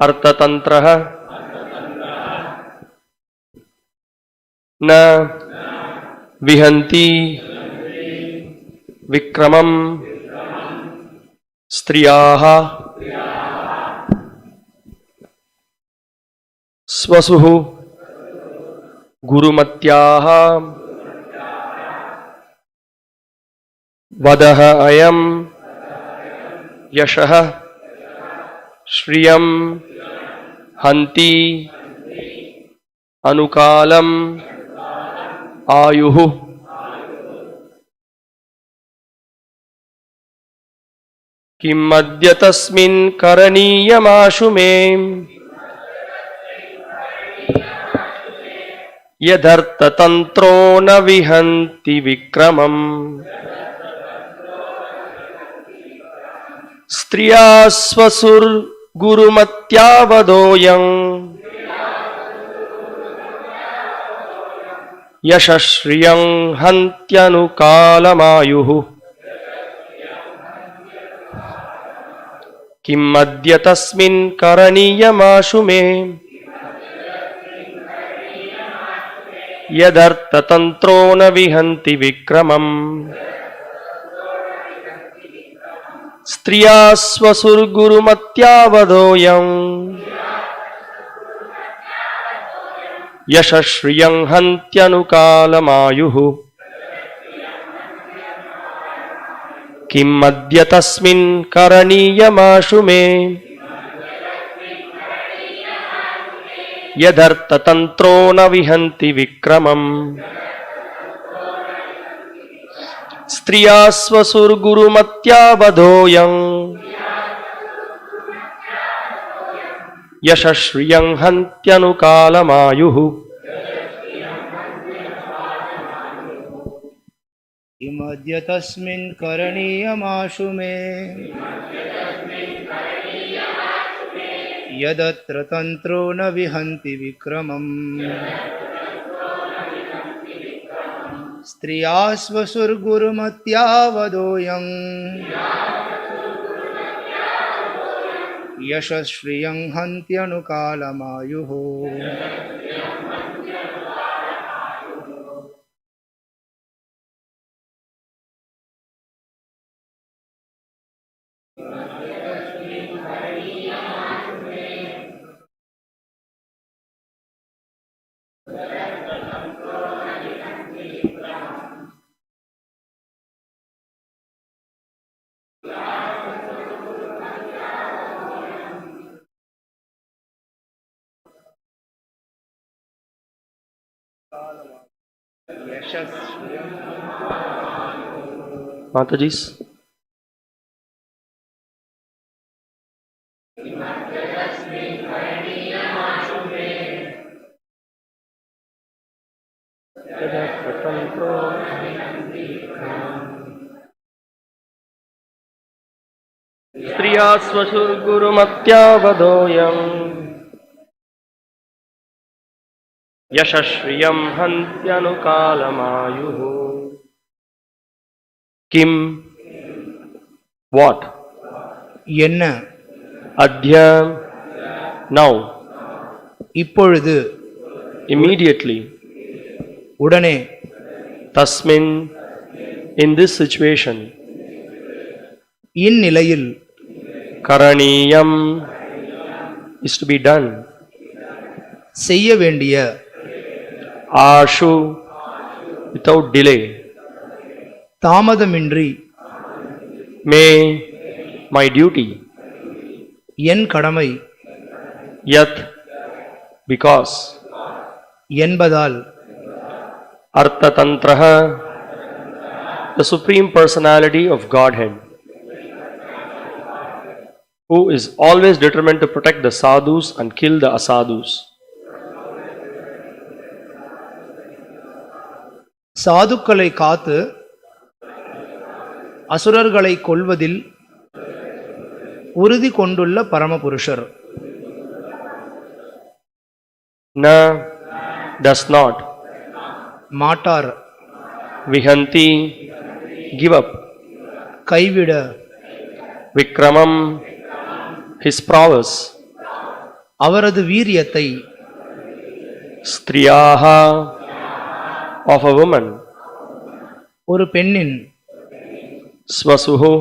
अर्थतंत्रः न विहन्ति विक्रमं स्त्रियाः स्वसुः गुरुमत्याः वदः अयं यशः श्रियं हन्ति अनुकालम् आयुः। किम् अद्य तस्मिन् करणीयमाशु मे यदर्थतन्त्रो न विहन्ति विक्रमम् स्त्रिया स्वसुर्गुरुमत्यावदोऽयं यशश्रियं हन्त्यनुकालमायुः। किम् अद्य तस्मिन् करणीयमाशु मे यदर्थतन्त्रो न विहन्ति विक्रमम् स्त्रिया स्वसुर्गुरुमत्यावदोऽयं यशश्रियं हन्त्यनुकालमायुः। किम् अद्य तस्मिन् करणीयमाशु मे यदर्थतन्त्रो न विहन्ति विक्रमम् स्त्रिया स्वसुर्गुरुमत्यावदोऽयं यशश्रियं हन्त्यनुकालमायुः। किम् अद्य तस्मिन् करणीयमाशु मे यदत्र तन्त्रो न विहन्ति विक्रमम् स्त्रिया स्वसुर्गुरुमत्यावदोऽयं यशश्रियं हन्त्यनुकालमायुः। माताजी स्त्रिया स्वसुर्गुरुमत्यावदोऽयं यशश्रियं हन्त्यनुकालमायुः। किम what என்ன अद्य now இப்பொழுது immediately உடனே तस्मिन् in this situation இந்நிலையில் करणीयम is to be done செய்ய வேண்டிய आशु without delay தாமதமின்றி may my duty என் கடமை yat because என்பதால் arthatantraha the supreme personality of Godhead who is always determined to protect the sadhus and kill the asadhus. சாதுக்களை காத்து அசுரர்களை கொல்வதில் உறுதி கொண்டுள்ள பரமபுருஷர். Na does not மாட்டார் vihanti give up கைவிட vikramam his prowess அவரது வீரியத்தை Striyaha of a woman. ஒரு பெண்ணின் Swasuho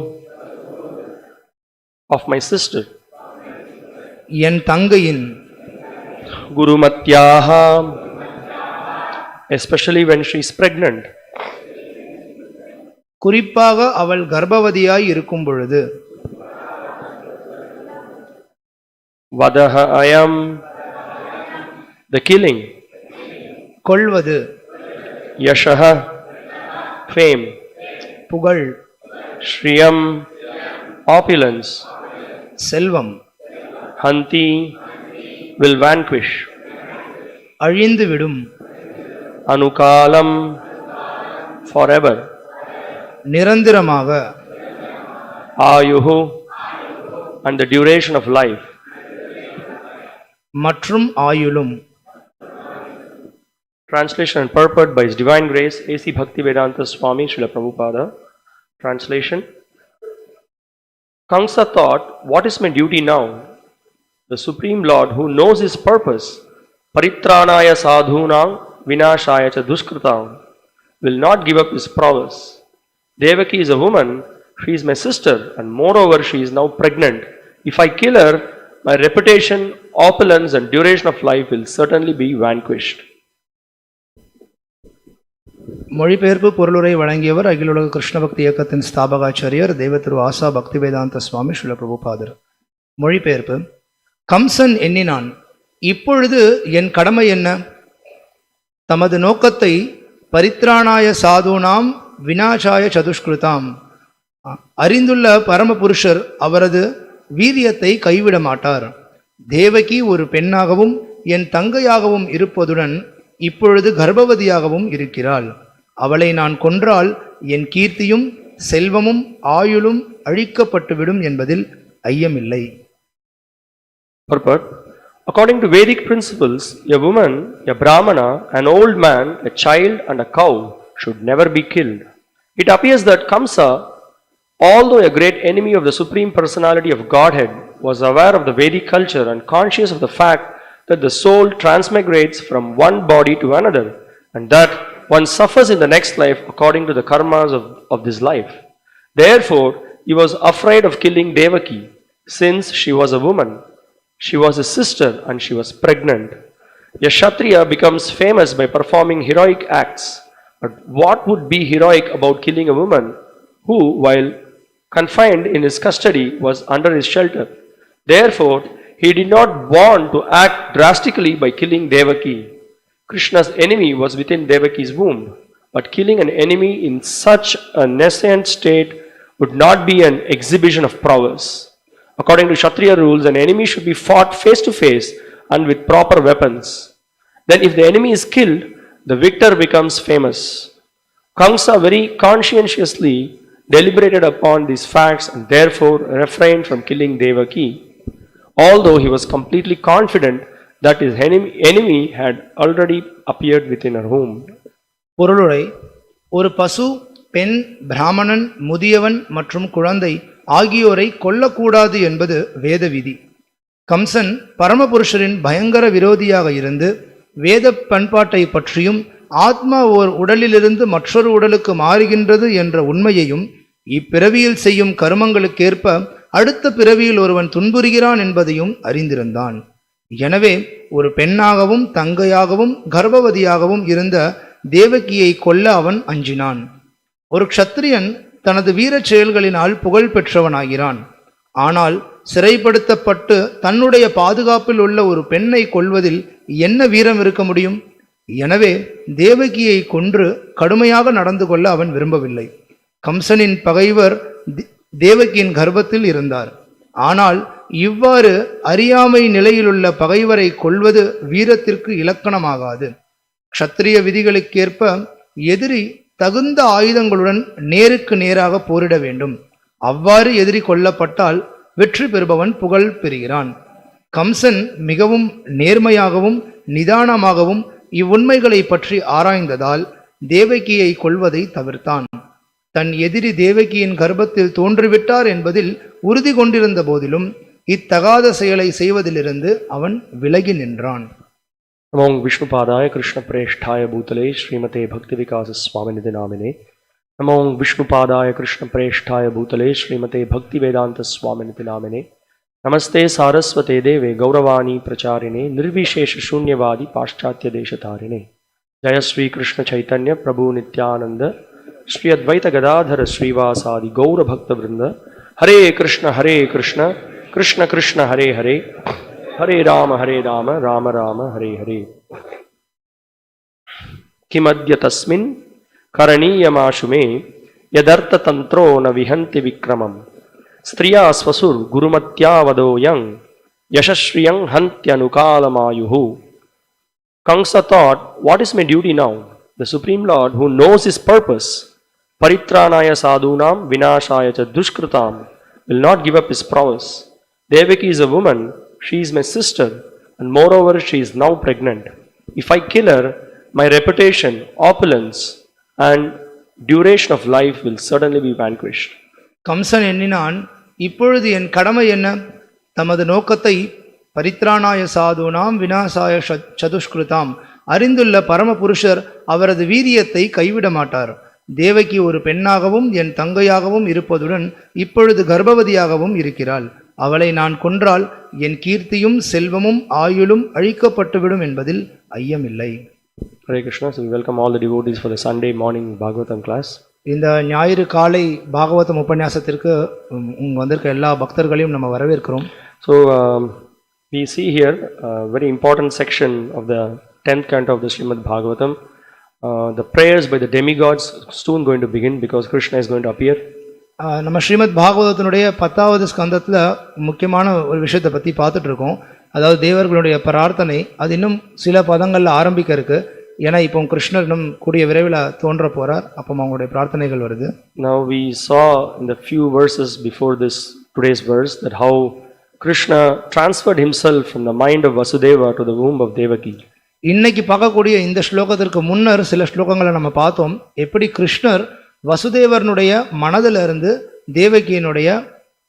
of my sister. என் தங்கையின் Gurumatyaha, especially when she is pregnant. குறிப்பாக அவள் கர்ப்பவதியாய் இருக்கும் பொழுது. Vadaha ayam, the killing. கொல்வது, Yashaha, fame. புகழ், Shriyam, opulence. Selvam, Hanti, will vanquish. அழிந்து விடும், Anukalam, forever. நிரந்தரமாக, Ayuhu, and the duration of life. மற்றும் ஆயுளும். Translation and purport by His Divine Grace, A.C. Bhaktivedanta Swami Srila Prabhupada. Translation. Kamsa thought, what is my duty now? The Supreme Lord, who knows His purpose, Paritranaya sadhunam vinashaya cha duskritam, will not give up His prowess. Devaki is a woman, she is my sister, and moreover she is now pregnant. If I kill her, my reputation, opulence and duration of life will certainly be vanquished. மொழிபெயர்ப்பு பொருளுரை வழங்கியவர் அகில உலக கிருஷ்ண பக்தி இயக்கத்தின் ஸ்தாபகாச்சாரியர் தெய்வ திரு ஆசா பக்திவேதாந்த சுவாமி ஸ்ரீல பிரபுபாதர். மொழிபெயர்ப்பு. கம்சன் எண்ணினான், இப்பொழுது என் கடமை என்ன? தமது நோக்கத்தை பரித்ராணாய சாதுனாம் விநாசாய சதுஷ்கிருதாம், அறிந்துள்ள பரமபுருஷர் அவரது வீரியத்தை கைவிட மாட்டார். தேவகி ஒரு பெண்ணாகவும் என் தங்கையாகவும் இருப்பதுடன் இப்பொழுது கர்ப்பவதியாகவும் இருக்கிறாள். அவளை நான் கொன்றால் என் கீர்த்தியும் செல்வமும் ஆயுளும் அழிக்கப்பட்டுவிடும் என்பதில் ஐயமில்லை. Purport. According to Vedic principles, a woman, a brahmana, an old man, a child and a cow should never be killed. It appears that Kamsa, although a great enemy of the Supreme Personality of Godhead, was aware of the Vedic culture and conscious of the fact that the soul transmigrates from one body to another and that one suffers in the next life according to the karmas of this life. Therefore, he was afraid of killing Devaki since she was a woman. She was his sister and she was pregnant. A Kshatriya becomes famous by performing heroic acts. But what would be heroic about killing a woman who, while confined in his custody, was under his shelter? Therefore, he did not want to act drastically by killing Devaki. Krishna's enemy was within Devaki's womb, but killing an enemy in such a nascent state would not be an exhibition of prowess. According to Kshatriya rules, an enemy should be fought face to face and with proper weapons. Then if the enemy is killed, the victor becomes famous. Kamsa very conscientiously deliberated upon these facts and therefore refrained from killing Devaki, although he was completely confident that his enemy had already appeared within her womb. பொருளுரை. ஒரு பசு, பெண், பிராமணன், முதியவன் மற்றும் குழந்தை ஆகியோரை கொல்லக்கூடாது என்பது வேத விதி. கம்சன் பரமபுருஷரின் பயங்கர விரோதியாக இருந்து வேத பண்பாட்டை பற்றியும் ஆத்மா ஓர் உடலிலிருந்து மற்றொரு உடலுக்கு மாறுகின்றது என்ற உண்மையையும் இப்பிறவியில் செய்யும் கருமங்களுக்கேற்ப அடுத்த பிறவியில் ஒருவன் துன்புறுகிறான் என்பதையும் அறிந்திருந்தான். எனவே ஒரு பெண்ணாகவும் தங்கையாகவும் கர்ப்பவதியாகவும் இருந்த தேவகியை கொல்ல அவன் அஞ்சினான். ஒரு க்ஷத்திரியன் தனது வீரச் செயல்களினால் புகழ் பெற்றவனாகிறான். ஆனால் சிறைப்படுத்தப்பட்டு தன்னுடைய பாதுகாப்பில் உள்ள ஒரு பெண்ணை கொல்வதில் என்ன வீரம் இருக்க முடியும்? எனவே தேவகியை கொன்று கடுமையாக நடந்து கொள்ள அவன் விரும்பவில்லை. கம்சனின் பகைவர் தேவகியின் கர்ப்பத்தில் இருந்தார். ஆனால் இவ்வாறு அறியாமை நிலையிலுள்ள பகைவரை கொல்வது வீரத்திற்கு இலக்கணமாகாது. க்ஷத்திரிய விதிகளுக்கேற்ப எதிரி தகுந்த ஆயுதங்களுடன் நேருக்கு நேராக போரிட வேண்டும். அவ்வாறு எதிரி கொல்லப்பட்டால் வெற்றி பெறுபவன் புகழ் பெறுகிறான். கம்சன் மிகவும் நேர்மையாகவும் நிதானமாகவும் இவ்வுண்மைகளை பற்றி ஆராய்ந்ததால் தேவகியை கொல்வதை தவிர்த்தான். தன் எதிரி தேவகியின் கர்ப்பத்தில் தோன்றிவிட்டார் என்பதில் உறுதி கொண்டிருந்த போதிலும் இத்தகாத செயலை செய்வதிலிருந்து அவன் விலகி நின்றான். Among Vishnupadaya Krishna Presthaya Bhutale Srimate Bhakti Vikas Swaminidhi Namine. Among Vishnupadaya Krishna Presthaya Bhutale Srimate Bhakti Vedanta Swaminidhi Namine. Namaste Saraswate Deve Gauravani Pracharine Nirvishesha Shunyavadi Paschatya Deshatarine. Jaya Sri Krishna Chaitanya Prabhu Nityananda Sri Advaita Gadadhara Srivasadi Gaura Bhakta Vrinda. Hare Krishna Krishna Krishna Hare Hare Hare Rama Rama Rama Hare Hare. Kimadya tasmin karaniyamaashume yadartha tantro na vihanti vikramam striya swasur gurumatya vadoyang yashashriyang hantyanukaalamayuhu. Kamsa thought, what is my duty now? The Supreme Lord, who knows his purpose, paritranaya sadhunam vinashaya cha dushkritam, will not give up his promise. Devaki is a woman, she is my sister, and moreover she is now pregnant. If I kill her, my reputation, opulence, and duration of life will certainly be vanquished. Kamsan எண்ணினான், இப்பொழுது என் கடமை என்ன? தமது நோக்கத்தை பரித்ராணாய சாதுனாம் விநாசாய சதுஷ்கிருதாம், அறிந்துள்ள பரமபுருஷர் அவரது வீரியத்தை கைவிட மாட்டார். தேவகி ஒரு பெண்ணாகவும் என் தங்கையாகவும் இருப்பதுடன் இப்பொழுது கர்ப்பவதியாகவும் இருக்கிறாள். அவளை நான் கொன்றால் என் கீர்த்தியும் செல்வமும் ஆயுளும் அழிக்கப்பட்டுவிடும் என்பதில் ஐயமில்லை. Hare Krishna. So we welcome all the devotees for the Sunday morning Bhagavatam class. இந்த ஞாயிறு காலை பாகவதம் உபன்யாசத்திற்கு வந்திருக்க எல்லா பக்தர்களையும் நம்ம வரவேற்கிறோம். So we see here a very important section of the 10th canto of the Srimad Bhagavatam. The prayers by the demigods soon going to begin because Krishna is going to appear. நம்ம ஸ்ரீமத் பாகவதத்தினுடைய 10வது ஸ்கந்தத்தில் முக்கியமான ஒரு விஷயத்தை பற்றி பார்த்துட்டு இருக்கோம். அதாவது தேவர்களுடைய பிரார்த்தனை அது இன்னும் சில பதங்களில் ஆரம்பிக்க இருக்கு. ஏன்னா இப்போ கிருஷ்ணர் இன்னும் கூடிய விரைவில் தோன்ற போறார். அப்போ அவங்களுடைய பிரார்த்தனைகள் வருது. Now we saw in the few verses before this today's verse that how Krishna transferred himself from the mind of Vasudeva to the womb of Devaki. இன்னைக்கு பார்க்கக்கூடிய இந்த ஸ்லோகத்திற்கு முன்னர் சில ஸ்லோகங்களை நம்ம பார்த்தோம். எப்படி கிருஷ்ணர் வசுதேவனுடைய மனதிலிருந்து தேவகியினுடைய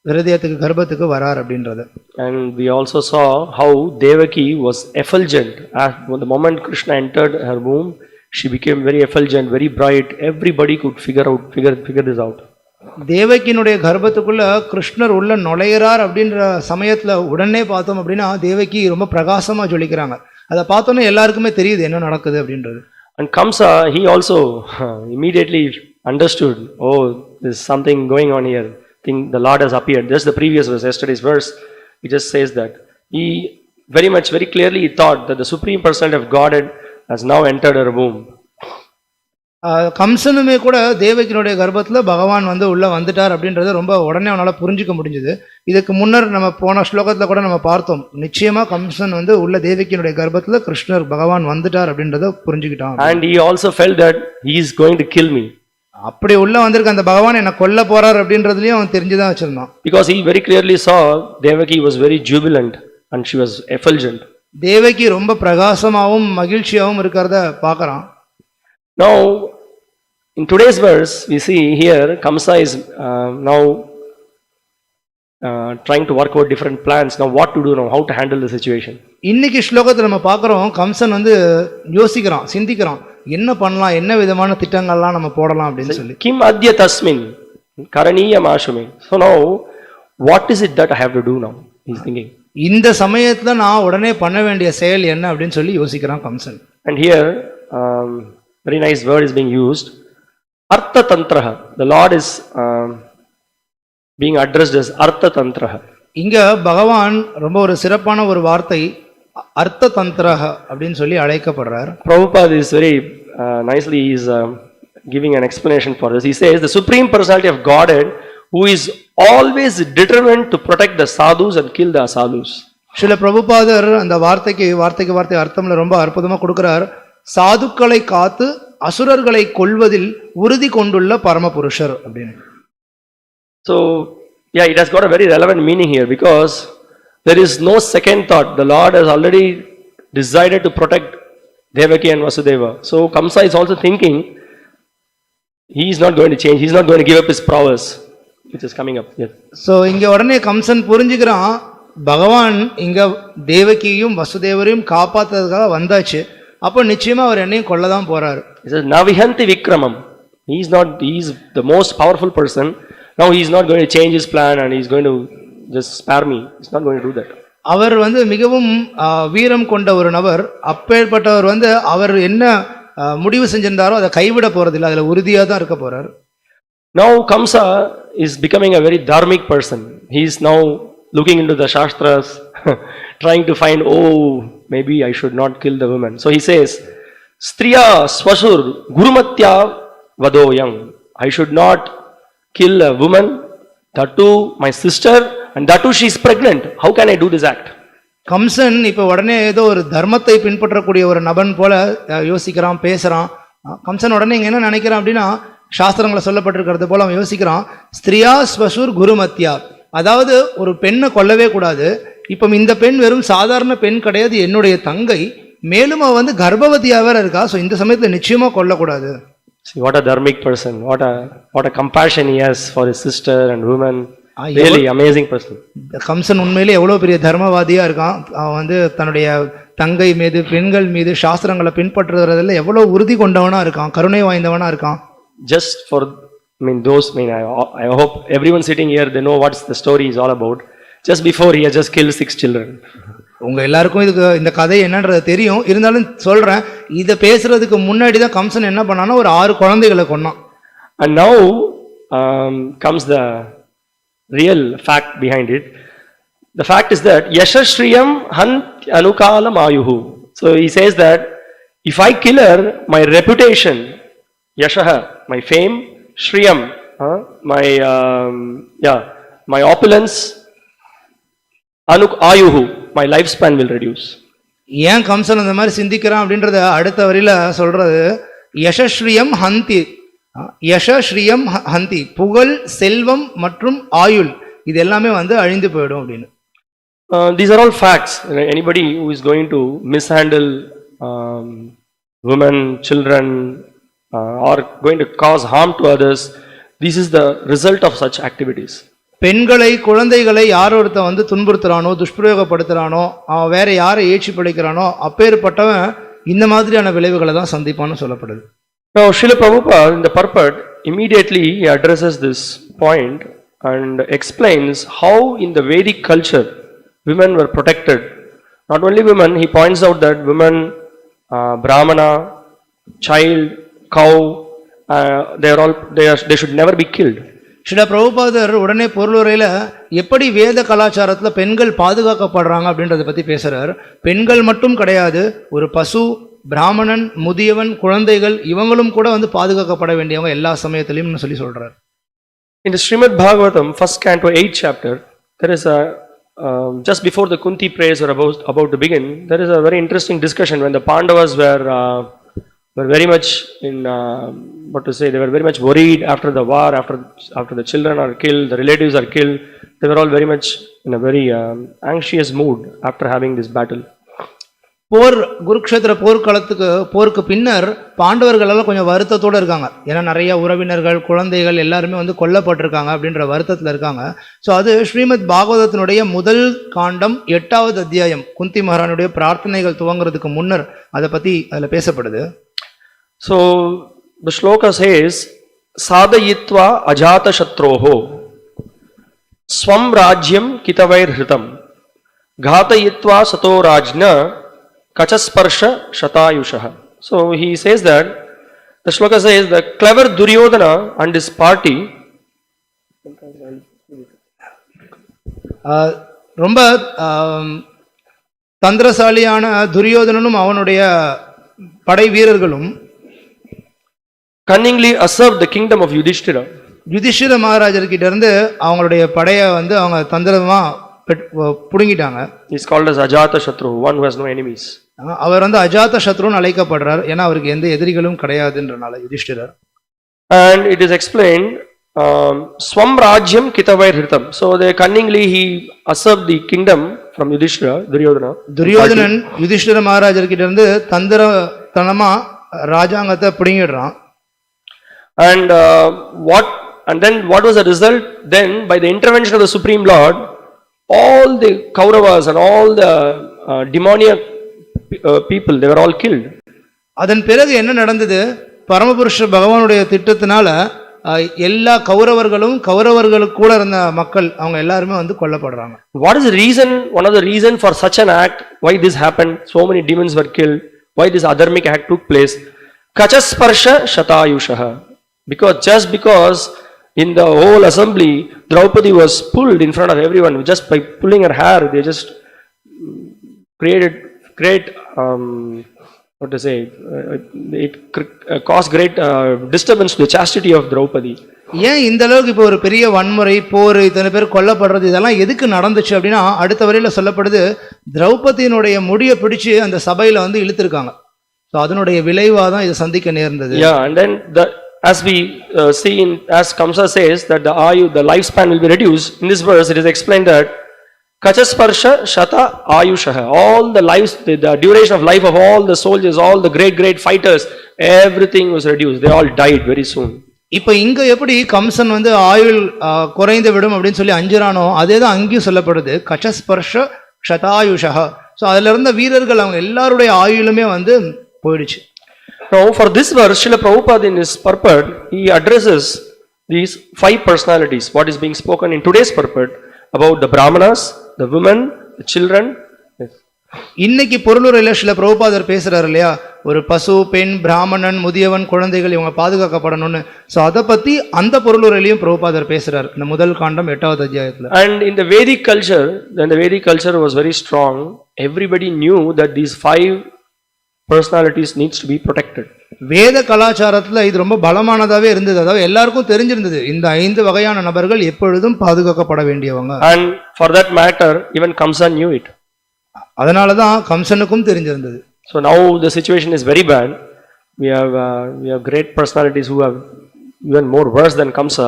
ஹிருதயத்துக்கு கர்ப்பத்துக்கு வரார் அப்படின்றது. And we also saw how Devaki was effulgent. At the moment Krishna entered her womb, she became very effulgent, very bright. Everybody could figure this out. தேவகியினுடைய கர்ப்பத்துக்குள்ள கிருஷ்ணர் உள்ள நுழையிறார் அப்படின்ற சமயத்துல உடனே பார்த்தோம் அப்படின்னா தேவகி ரொம்ப பிரகாசமா ஜொலிக்கிறாங்க. அதை பார்த்தோன்னே எல்லாருக்குமே தெரியுது என்ன நடக்குது அப்படின்றது. And Kamsa, he also immediately understood, oh, there's something going on here. Think the Lord has appeared. Just the previous verse, yesterday's verse, it just says that he very clearly thought that the Supreme Personality of Godhead has now entered her womb. கம்சனுமே கூட தேவகியினுடைய கர்ப்பத்தில் பகவான் உள்ள வந்துட்டார் அப்படின்றத ரொம்ப உடனே அவனால் புரிஞ்சிக்க முடிஞ்சது. இதுக்கு முன்னர் நம்ம போன ஸ்லோகத்தில் கூட நம்ம பார்த்தோம், நிச்சயமா கம்சன் உள்ள தேவகியினுடைய கர்ப்பத்தில் கிருஷ்ணர் பகவான் வந்துட்டார் அப்படின்றத புரிஞ்சுக்கிட்டான். And he also felt that he is going to kill me. அப்படி உள்ள வந்திருக்க அந்த பகவான் என்ன கொல்ல போறார் அப்படின்றதுலயும் அவன் தெரிஞ்சுதான் வச்சிருந்தான். Because he very clearly saw Devaki was very jubilant and she was effulgent. Devaki ரொம்ப பிரகாசமாவும் மகிழ்ச்சியாவும் இருக்கிறத பார்க்கறான். Now, in today's verse, we see here Kamsa is now trying to work out different plans. Now, what to do now? How to handle the situation? இன்னைக்கு ஸ்லோகத்தில் நம்ம பார்க்குறோம், கம்சன் யோசிக்கிறான், சிந்திக்கிறான், என்ன பண்ணலாம், என்ன விதமான திட்டங்கள்லாம் நம்ம போடலாம் அப்படின்னு சொல்லி. Kim adya tasmin karaniyam ashume. So now, what is it that I have to do now? He's thinking. இந்த சமயத்துல நான் உடனே பண்ண வேண்டிய செயல் என்ன அப்படின்னு சொல்லி யோசிக்கிறான் Kamsan. And here, very nice word is being used. Artha tantraha. The Lord is being addressed as Artha tantraha. இங்க பகவான் ரொம்ப ஒரு சிறப்பான ஒரு வார்த்தை அர்த்த தந்திரஹ அப்படின்னு சொல்லி அழைக்கப்படுறார். Prabhupada is very nicely is giving an explanation for this. He says the Supreme Personality of Godhead who is always determined to protect the sadhus and kill the asadhus. சில பிரபுபாதர் அந்த வார்த்தைக்கு அர்த்தம்ல ரொம்ப அற்புதமா கொடுக்கிறார். சாதுக்களை காத்து அசுரர்களை கொல்வதில் உறுதி கொண்டுள்ள பரமபுருஷர் அப்படின்னு. So yeah, it has got a very relevant meaning here because there is no second thought. The Lord has already decided to protect Devaki and Vasudeva. So Kamsa is also thinking he is not going to change. He is not going to give up his prowess which is coming up. Yes. So இங்க உடனே கம்சன் புரிஞ்சுக்கிறான், பகவான் இங்க தேவகியையும் வசுதேவரையும் காப்பாத்துறதுக்காக வந்தாச்சு. அப்போ நிச்சயமா அவர் என்னையும் கொல்லதான் போறாரு. He says, Navihanti Vikramam. He is the most powerful person. Now he is not going to change his plan and he is going to just spare me. He's not going to do that. அவர் மிகவும் வீரம் கொண்ட ஒரு நபர். அப்பேற்பட்டவர் அவர் என்ன முடிவு செஞ்சிருந்தாரோ அதை கைவிட போறதில்லை, அதுல உறுதியா தான் இருக்க போறார். Now Kamsa is becoming a very dharmic person. He is now looking into the Shastras, trying to find, oh, maybe I should not kill the woman. So he says, Striya swasur gurumatya vadoyam. I should not kill a woman, that too my sister, and that too she is pregnant. How can I do this act? Kamsan இப்ப உடனே ஏதோ ஒரு தர்மத்தை பின்பற்றக்கூடிய ஒரு நபன் போல யோசிக்கிறான், பேசுறான். கம்சன் உடனே இங்க என்ன நினைக்கிறான் அப்படின்னா, சாஸ்திரங்களை சொல்லப்பட்டிருக்கிறது போல அவன் யோசிக்கிறான். ஸ்திரியா ஸ்வசூர் குருமத்யா, அதாவது ஒரு பெண்ணை கொல்லவே கூடாது. இப்ப இந்த பெண் வெறும் சாதாரண பெண் கிடையாது, என்னுடைய தங்கை, மேலும் அவ கர்ப்பவதியா வேற இருக்கா. சோ இந்த சமயத்துல நிச்சயமா கொல்லக்கூடாது. See what a dharmic person, what a compassion he has for his sister and women. Really amazing person. Kamsan உண்மையிலே எவ்வளவு பெரிய தர்மவாதியா இருக்கான். அவன் தன்னுடைய தங்கை மீது, பெண்கள் மீது சாஸ்திரங்களை பின்பற்றுறதுல எவ்வளவு உறுதி கொண்டவனா இருக்கான், கருணை வாய்ந்தவனா இருக்கான். Just for I hope everyone sitting here they know what's the story is all about. Just before he has just killed 6 children. உங்க எல்லாருக்கும் இந்த கதை என்னன்றது தெரியும். இருந்தாலும் சொல்றேன், இத பேசுறதுக்கு முன்னாடி தான் கம்சன் என்ன பண்ணானா ஒரு 6 குழந்தைகளை கொன்னான். And now comes the real fact behind it. The fact is that yashashriyam hant anukalam ayuhu. So he says that if I kill her, my reputation, yashaha, my fame, shriyam, my opulence, ayuhu, my lifespan will reduce. ஏன் கம்சன் அந்த மாதிரி சிந்திக்கிறான் அப்படின்றத அடுத்த வரியில சொல்றது. யசஸ்ரீயம் ஹந்தி, யசஸ்ரீயம் ஹந்தி, புகழ், செல்வம் மற்றும் ஆயுள் இது எல்லாமே அழிந்து போயிடும் அப்படின்னு. These are all facts. Anybody who is going to mishandle women, children, or going to cause harm to others, this is the result of such activities. பெண்களை, குழந்தைகளை யார் ஒருத்த துன்புறுத்துறானோ, துஷ்பிரயோகப்படுத்துறானோ, வேற யாரை ஏற்றி பிழைக்கிறானோ, அப்பேற்பட்டவன் இந்த மாதிரியான விளைவுகளை தான் சந்திப்பான்னு சொல்லப்படுது. Now Srila Prabhupada in the purport immediately he addresses this point and explains how in the Vedic culture women were protected. Not only women, he points out that women, brahmana, child, cow, they should never be killed. Srila பிரபுபாதர் உடனே பொருளுரையில எப்படி வேத கலாச்சாரத்துல பெண்கள் பாதுகாக்கப்படுறாங்க அப்படின்றத பத்தி பேசுறார். பெண்கள் மட்டும் கிடையாது, ஒரு பசு, பிராமணன், முதியவன், குழந்தைகள் இவங்களும் கூட பாதுகாக்கப்பட வேண்டியவங்க எல்லா சமயத்திலையும் சொல்லி சொல்றார். In the Srimad Bhagavatam, 1st canto, 8th chapter, there is a just before the Kunti prayers are about to begin, there is a very interesting discussion when the Pandavas were very much in they were very much worried after the war, after the children are killed, the relatives are killed. They were all very much in a very anxious mood after having this battle. போர், குருக்ஷேத்திர போருக்கு பின்னர் பாண்டவர்கள் எல்லாம் கொஞ்சம் வருத்தத்தோட இருக்காங்க. ஏன்னா நிறைய உறவினர்கள், குழந்தைகள் எல்லாருமே கொல்லப்பட்டிருக்காங்க அப்படின்ற வருத்தத்துல இருக்காங்க. ஸோ அது ஸ்ரீமத் பாகவதத்தினுடைய முதல் காண்டம் 8வது அத்தியாயம், குந்தி மகாராணுடைய பிரார்த்தனைகள் துவங்குறதுக்கு முன்னர் அதை பத்தி அதுல பேசப்படுது. So the shloka says, sadayitva ajata shatroho swam rajyam kitavair hritam ghatayitva sato rajna kachasparsha shatayushah. So he says that the shloka says the clever Duryodhana and his party ரொம்ப தந்திரசாலியான துரியோதனனும் அவனுடைய படை வீரர்களும் cunningly usurped the kingdom of Yudhishthira. Yudhishthira மகாராஜர்கிட்ட இருந்து அவங்களுடைய படையை அவங்க தந்திரமா புடுங்கிட்டாங்க. He is called as Ajata Shatru, one who has no enemies. அவர் அஜாத சத்ருன்னு அழைக்கப்படுறார், ஏன்னா அவருக்கு எந்த எதிரிகளும் கிடையாதுன்றனால யுதிஷ்டிரர். And it is explained swam rajyam kitavair hritam. So they cunningly he usurped the kingdom from Yudhishthira, Duryodhana. Duryodhanan Yudhishthira மகாராஜர்கிட்ட இருந்து தந்திரத்தனமா ராஜாங்கத்தை புடுங்கிடுறான். And then what was the result? Then by the intervention of the Supreme Lord, all the Kauravas and all the demoniac people, they were all killed. அதன் பிறகு என்ன நடந்தது? பரமபுருஷ பகவானுடைய திட்டத்தினால எல்லா கௌரவர்களுக்கு கூட இருந்த மக்கள் அவங்க எல்லாருமே வந்து கொல்லப்படுறாங்க. What is the reason? One of the reason for such an act, why this happened? So many demons were killed. Why this adharmic act took place? Kachasparsha shatayushaha. Because in the whole assembly, Draupadi was pulled in front of everyone just by pulling her hair. They just created great what to say, it caused great disturbance to the chastity of Draupadi. ஏன் இந்த அளவுக்கு இப்போ ஒரு பெரிய வன்முறை போர் இத்தனை பேர் கொல்லப்படுறது இதெல்லாம் எதுக்கு நடந்துச்சு அப்படின்னா அடுத்த வரையில சொல்லப்படுது திரௌபதியினுடைய முடியை பிடிச்சு அந்த சபையில வந்து இழுத்திருக்காங்க. ஸோ அதனுடைய விளைவாக தான் இது சந்திக்க நேர்ந்தது. Yeah, and then as we see in, as Kamsa says that the lifespan will be reduced, in this verse it is explained that Kachasparsha shata ayushaha, all the lives, the duration of life of all the soldiers, all the great fighters, everything was reduced. They all died very soon. இப்போ இங்க எப்படி கம்சன் வந்து ஆயுள் குறைந்து விடும் அப்படின்னு சொல்லி அஞ்சுறானோ அதே தான் அங்கேயும் சொல்லப்படுது. கச்சஸ்பர்ஷ ஷதாயுஷா. ஸோ அதுல இருந்த வீரர்கள் அவங்க எல்லாருடைய ஆயுளுமே வந்து போயிடுச்சு. Now for this verse, Srila Prabhupada in his purport, he addresses these 5 personalities, what is being spoken in today's purport about the Brahmanas, the women, the children. Yes. இன்னைக்கு பொருளுரையில சில பிரபுபாதர் பேசுறாரு இல்லையா, ஒரு பசு, பெண், பிராமணன், முதியவன், குழந்தைகள் இவங்க பாதுகாக்கப்படணும்னு. ஸோ அதை பத்தி அந்த பொருளுரையிலையும் பிரபுபாதர் பேசுறாரு இந்த முதல் காண்டம் 8வது அத்தியாயத்துல. And in the Vedic culture, when the Vedic culture was very strong, everybody knew that these 5 personalities needs to be protected. வேத கலாச்சாரத்துல இது ரொம்ப பலமானதாவே இருந்தது. அதாவது எல்லாருக்கும் தெரிஞ்சிருந்தது இந்த 5 வகையான நபர்கள் எப்பொழுதும் பாதுகாக்கப்பட வேண்டியவங்க. And for that matter, even Kamsa knew it. அதனால தான் கம்சனுக்கும் தெரிஞ்சிருந்தது. So now the situation is very bad. We have great personalities who have even more worse than Kamsa.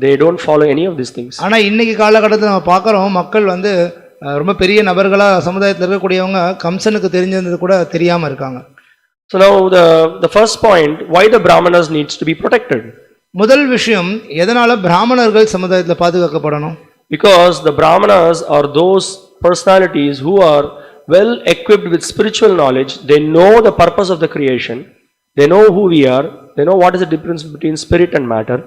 They don't follow any of these things. ஆனா இன்னைக்கு காலகட்டத்தில் நம்ம பார்க்கறோம் மக்கள் வந்து ரொம்ப பெரிய நபர்களா சமுதாயத்தில் இருக்கக்கூடியவங்க கம்சனுக்கு தெரிஞ்சது கூட தெரியாம இருக்காங்க. So now the first point, why the Brahmanas needs to be protected? முதல் விஷயம் எதனால பிராமணர்கள் சமுதாயத்தில் பாதுகாக்கப்படணும்? Because the Brahmanas are those personalities who are well equipped with spiritual knowledge. They know the purpose of the creation. They know who we are. They know what is the difference between spirit and matter.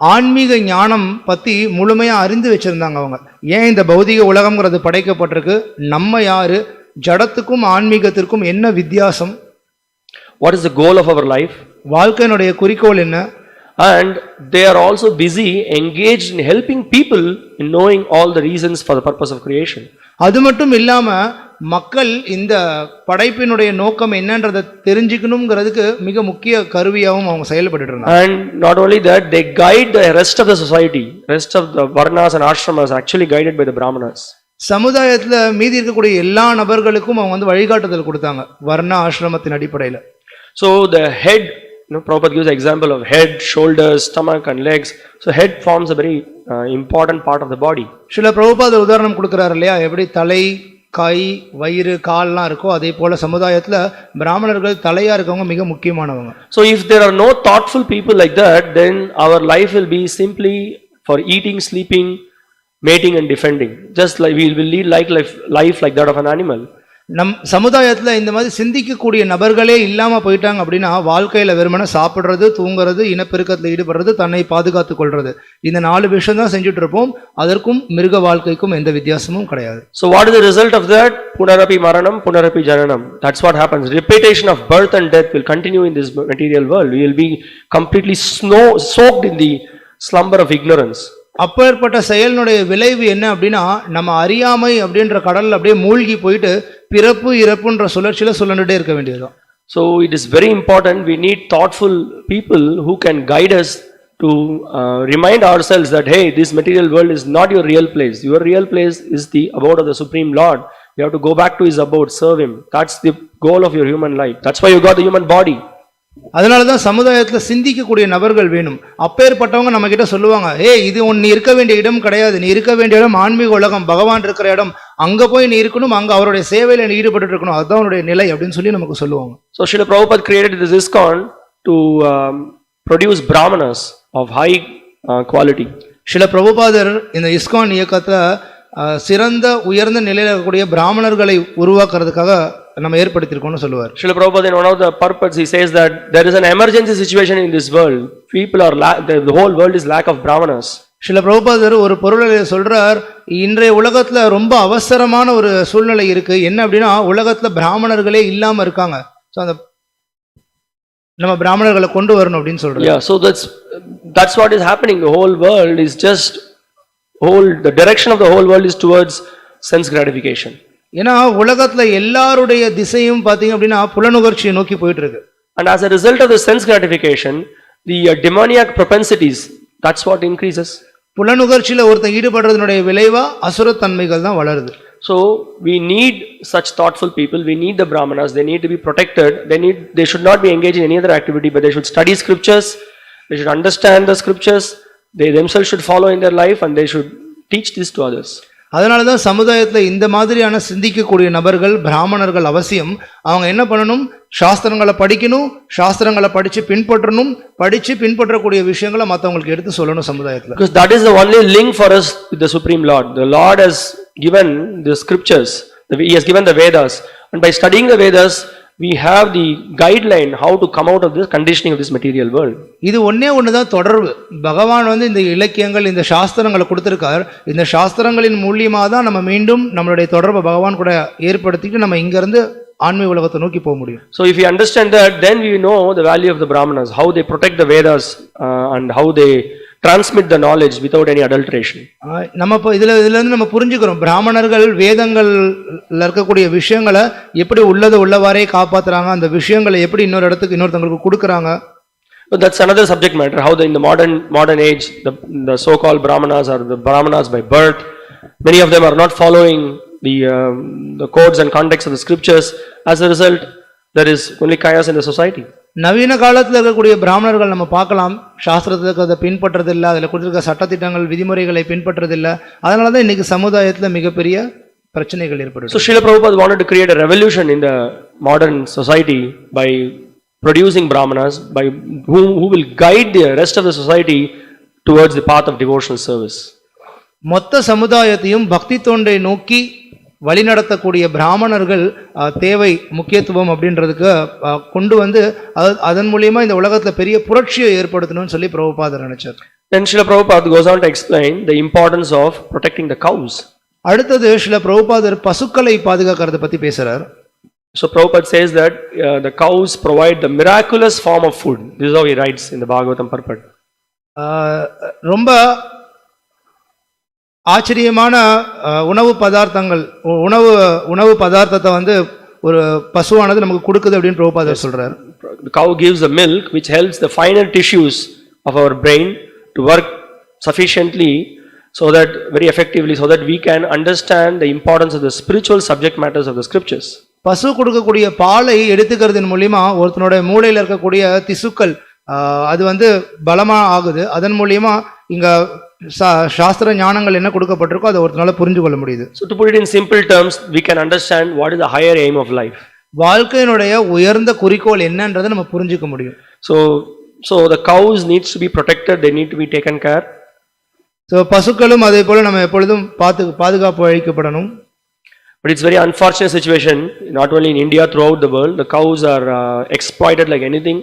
ஆன்மீக ஞானம் பத்தி முழுமையா அறிந்து வச்சிருந்தாங்க அவங்க. ஏன் இந்த பௌதிக உலகம்ங்கிறது படைக்கப்பட்டிருக்கு, நம்ம யாரு, ஜடத்துக்கும் ஆன்மீகத்திற்கும் என்ன வித்தியாசம், what is the goal of our life, வாழ்க்கையினுடைய குறிக்கோள் என்ன. and they are also busy engaged in helping people in knowing all the reasons for the purpose of creation. அது மட்டும் இல்லாம மக்கள் இந்த படைப்பினுடைய நோக்கம் என்னன்றதை தெரிஞ்சுக்கணுங்கிறதுக்கு மிக முக்கிய கருவியாகவும் அவங்க செயல்பட்டு இருந்தாங்க. And not only that, they guide the rest of the society. Rest of the varnas and ashramas are actually guided by the Brahmanas. சமுதாயத்துல மீதி இருக்கக்கூடிய எல்லா நபர்களுக்கும் அவங்க வந்து வழிகாட்டுதல் கொடுத்தாங்க வர்ண ஆசிரமத்தின் அடிப்படையில். So the head, Prabhupada gives an example of head, shoulders, stomach and legs. So head forms a very important part of the body. சில பிரபுபாத உதாரணம் கொடுக்கிறார் இல்லையா, எப்படி தலை, கை, வயிறு, கால்லாம் இருக்கோ அதே போல சமுதாயத்துல பிராமணர்கள் தலையா இருக்கவங்க மிக முக்கியமானவங்க. So if there are no thoughtful people like that, then our life will be simply for eating, sleeping, mating and defending. Just like we will lead life like that of an animal. நம் சமுதாயத்துல இந்த மாதிரி சிந்திக்கக்கூடிய நபர்களே இல்லாம போயிட்டாங்க அப்படின்னா வாழ்க்கையில வெறுமனே சாப்பிடுறது, தூங்குறது, இனப்பெருக்கத்தில் ஈடுபடுறது, தன்னை பாதுகாத்துக் கொள்றது, இந்த 4 விஷயம் தான் செஞ்சுட்டு இருப்போம். அதற்கும் மிருக வாழ்க்கைக்கும் எந்த வித்தியாசமும் கிடையாது. So what is the result of that? Punarapi maranam, punarapi jananam. That's what happens. Repetition of birth and death will continue in this material world. We will be completely soaked in the slumber of ignorance. அப்பேற்பட்ட செயலினுடைய விளைவு என்ன அப்படின்னா நம்ம அறியாமை அப்படின்ற கடல்ல அப்படியே மூழ்கி போயிட்டு பிறப்பு இறப்புன்ற சுழற்சியில சுழண்டுட்டே இருக்க வேண்டியதுதான். So it is very important. We need thoughtful people who can guide us to remind ourselves that hey, this material world is not your real place. Your real place is the abode of the Supreme Lord. You have to go back to his abode, serve him. That's the goal of your human life. That's why you got the human body. அதனாலதான் சமுதாயத்துல சிந்திக்கக்கூடிய நபர்கள் வேணும். அப்பேற்பட்டவங்க நம்ம கிட்ட சொல்லுவாங்க, இது நீ இருக்க வேண்டிய இடம் கிடையாது, நீ இருக்க வேண்டிய இடம் ஆன்மீக உலகம், பகவான் இருக்கிற இடம், அங்க போய் நீ இருக்கணும், அங்க அவருடைய சேவையில நீ ஈடுபட்டு இருக்கணும், அதுதான் உன்னுடைய நிலை அப்படின்னு சொல்லி நமக்கு சொல்லுவாங்க. So Srila Prabhupada created this ISKCON to produce brahmanas of high quality. Srila பிரபுபாதர் இந்த இஸ்கான் இயக்கத்தை சிறந்த உயர்ந்த நிலையில் இருக்கக்கூடிய பிராமணர்களை உருவாக்குறதுக்காக நம்ம ஏற்படுத்தியிருக்கோம்னு சொல்லுவார். Srila Prabhupada, in one of the purports, he says that there is an emergency situation in this world. People are the whole world is lack of brahmanas. Srila பிரபுபாதர் ஒரு பொருளை சொல்றார், இன்றைய உலகத்துல ரொம்ப அவசரமான ஒரு சூழ்நிலை இருக்கு. என்ன அப்படின்னா, உலகத்துல பிராமணர்களே இல்லாம இருக்காங்க. ஸோ அந்த நம்ம பிராமணர்களை கொண்டு வரணும் அப்படின்னு சொல்றாரு. Yeah, so that's what is happening. The whole world is just the direction of the whole world is towards sense gratification. ஏன்னா உலகத்துல எல்லாருடைய திசையும் பாத்தீங்க அப்படின்னா புலனுகர்ச்சியை நோக்கி போயிட்டு இருக்கு. And as a result of the sense gratification, the demoniac propensities, that's what increases. புலனுகர்ச்சியில ஒருத்தன் ஈடுபடுறதுனுடைய விளைவா அசுரத்தன்மைகள் தான் வளருது. So we need such thoughtful people. We need the brahmanas. They need to be protected. They should not be engaged in any other activity, but they should study scriptures. They should understand the scriptures. They themselves should follow in their life, and they should teach this to others. அதனால தான் சமுதாயத்தில் இந்த மாதிரியான சிந்திக்கக்கூடிய நபர்கள் பிராமணர்கள் அவசியம். அவங்க என்ன பண்ணணும், சாஸ்திரங்களை படிக்கணும், சாஸ்திரங்களை படித்து பின்பற்றக்கூடிய விஷயங்களை மற்றவங்களுக்கு எடுத்து சொல்லணும் சமுதாயத்தில். Because that is the only link for us with the Supreme Lord. The Lord has given the scriptures. He has given the Vedas, and by studying the Vedas, we have the guideline how to come out of this conditioning of this material world. இது ஒண்ணுதான் தொடர்பு. பகவான் இந்த இலக்கியங்கள் இந்த சாஸ்திரங்களை கொடுத்திருக்கார். இந்த சாஸ்திரங்களின் மூலியமா தான் நம்ம மீண்டும் நம்மளுடைய தொடர்பை பகவான் கூட ஏற்படுத்திட்டு நம்ம இங்க இருந்து ஆன்மீக உலகத்தை நோக்கி போக முடியும். So if we understand that, then we know the value of the Brahmanas, how they protect the Vedas and how they transmit the knowledge without any adulteration. நம்ம இப்போ இதுல இருந்து நம்ம புரிஞ்சுக்கிறோம், பிராமணர்கள் வேதங்கள்ல இருக்கக்கூடிய விஷயங்களை எப்படி உள்ளவாறே காப்பாத்துறாங்க, அந்த விஷயங்களை எப்படி இன்னொருத்தங்களுக்கு கொடுக்கறாங்க. So that's another subject matter, how in the modern age the so called Brahmanas are the Brahmanas by birth. Many of them are not following the codes and context of the scriptures. As a result, there is only chaos in the society. நவீன காலத்தில் இருக்கக்கூடிய பிராமணர்கள் நம்ம பார்க்கலாம், சாஸ்திரத்துக்கு அதை பின்பற்றதில்லை, அதில் கொடுத்துருக்க சட்டத்திட்டங்கள் விதிமுறைகளை பின்பற்றதில்லை. அதனால தான் இன்னைக்கு சமுதாயத்தில் மிகப்பெரிய பிரச்சனைகள் ஏற்படுது. So Srila Prabhupada wanted to create a revolution in the modern society by producing Brahmanas, by who will guide the rest of the society towards the path of devotional service. மொத்த சமுதாயத்தையும் பக்தி தொண்டை நோக்கி வழிநடத்தக்கூடிய பிராமணர்கள் தேவை, முக்கியத்துவம் அப்படின்றதுக்கு கொண்டு அதன் மூலியமா இந்த உலகத்துல பெரிய புரட்சியை ஏற்படுத்தணும்னு சொல்லி பிரபுபாதர் நினைச்சார். Then Srila Prabhupada goes on to explain the importance of protecting the cows. அடுத்தது ஸ்ரீல பிரபுபாதர் பசுக்களை பாதுகாக்கிறத பத்தி பேசுறார். So Prabhupada says that the cows provide the miraculous form of food. This is how he writes in the Bhagavatam purport. ரொம்ப ஆச்சரியமான உணவு பதார்த்தத்தை ஒரு பசுவானது நமக்கு கொடுக்குது அப்படின்னு பிரபுபாதர் சொல்றார். The cow gives the milk which helps the finer tissues of our brain to work sufficiently so that very effectively so that we can understand the importance of the spiritual subject matters of the scriptures. பசு கொடுக்கக்கூடிய பாலை எடுத்துக்கிறதன் மூலியமா ஒருத்தனுடைய மூளையில இருக்கக்கூடிய திசுக்கள் அது பலமா ஆகுது. அதன் மூலியமா இங்க சாஸ்திர ஞானங்கள் என்ன கொடுக்கப்பட்டிருக்கோ அதை ஒருத்தனால புரிஞ்சு கொள்ள முடியுது. So to put it in simple terms, we can understand what is the higher aim of life. வாழ்க்கையினுடைய உயர்ந்த குறிக்கோள் என்னன்றதை நம்ம புரிஞ்சுக்க முடியும். So the cows needs to be protected, they need to be taken care. So பசுக்களும் அதே போல நம்ம எப்பொழுதும் பாதுகாப்பு அளிக்கப்படணும். But it's very unfortunate situation, not only in India, throughout the world. The cows are exploited like anything.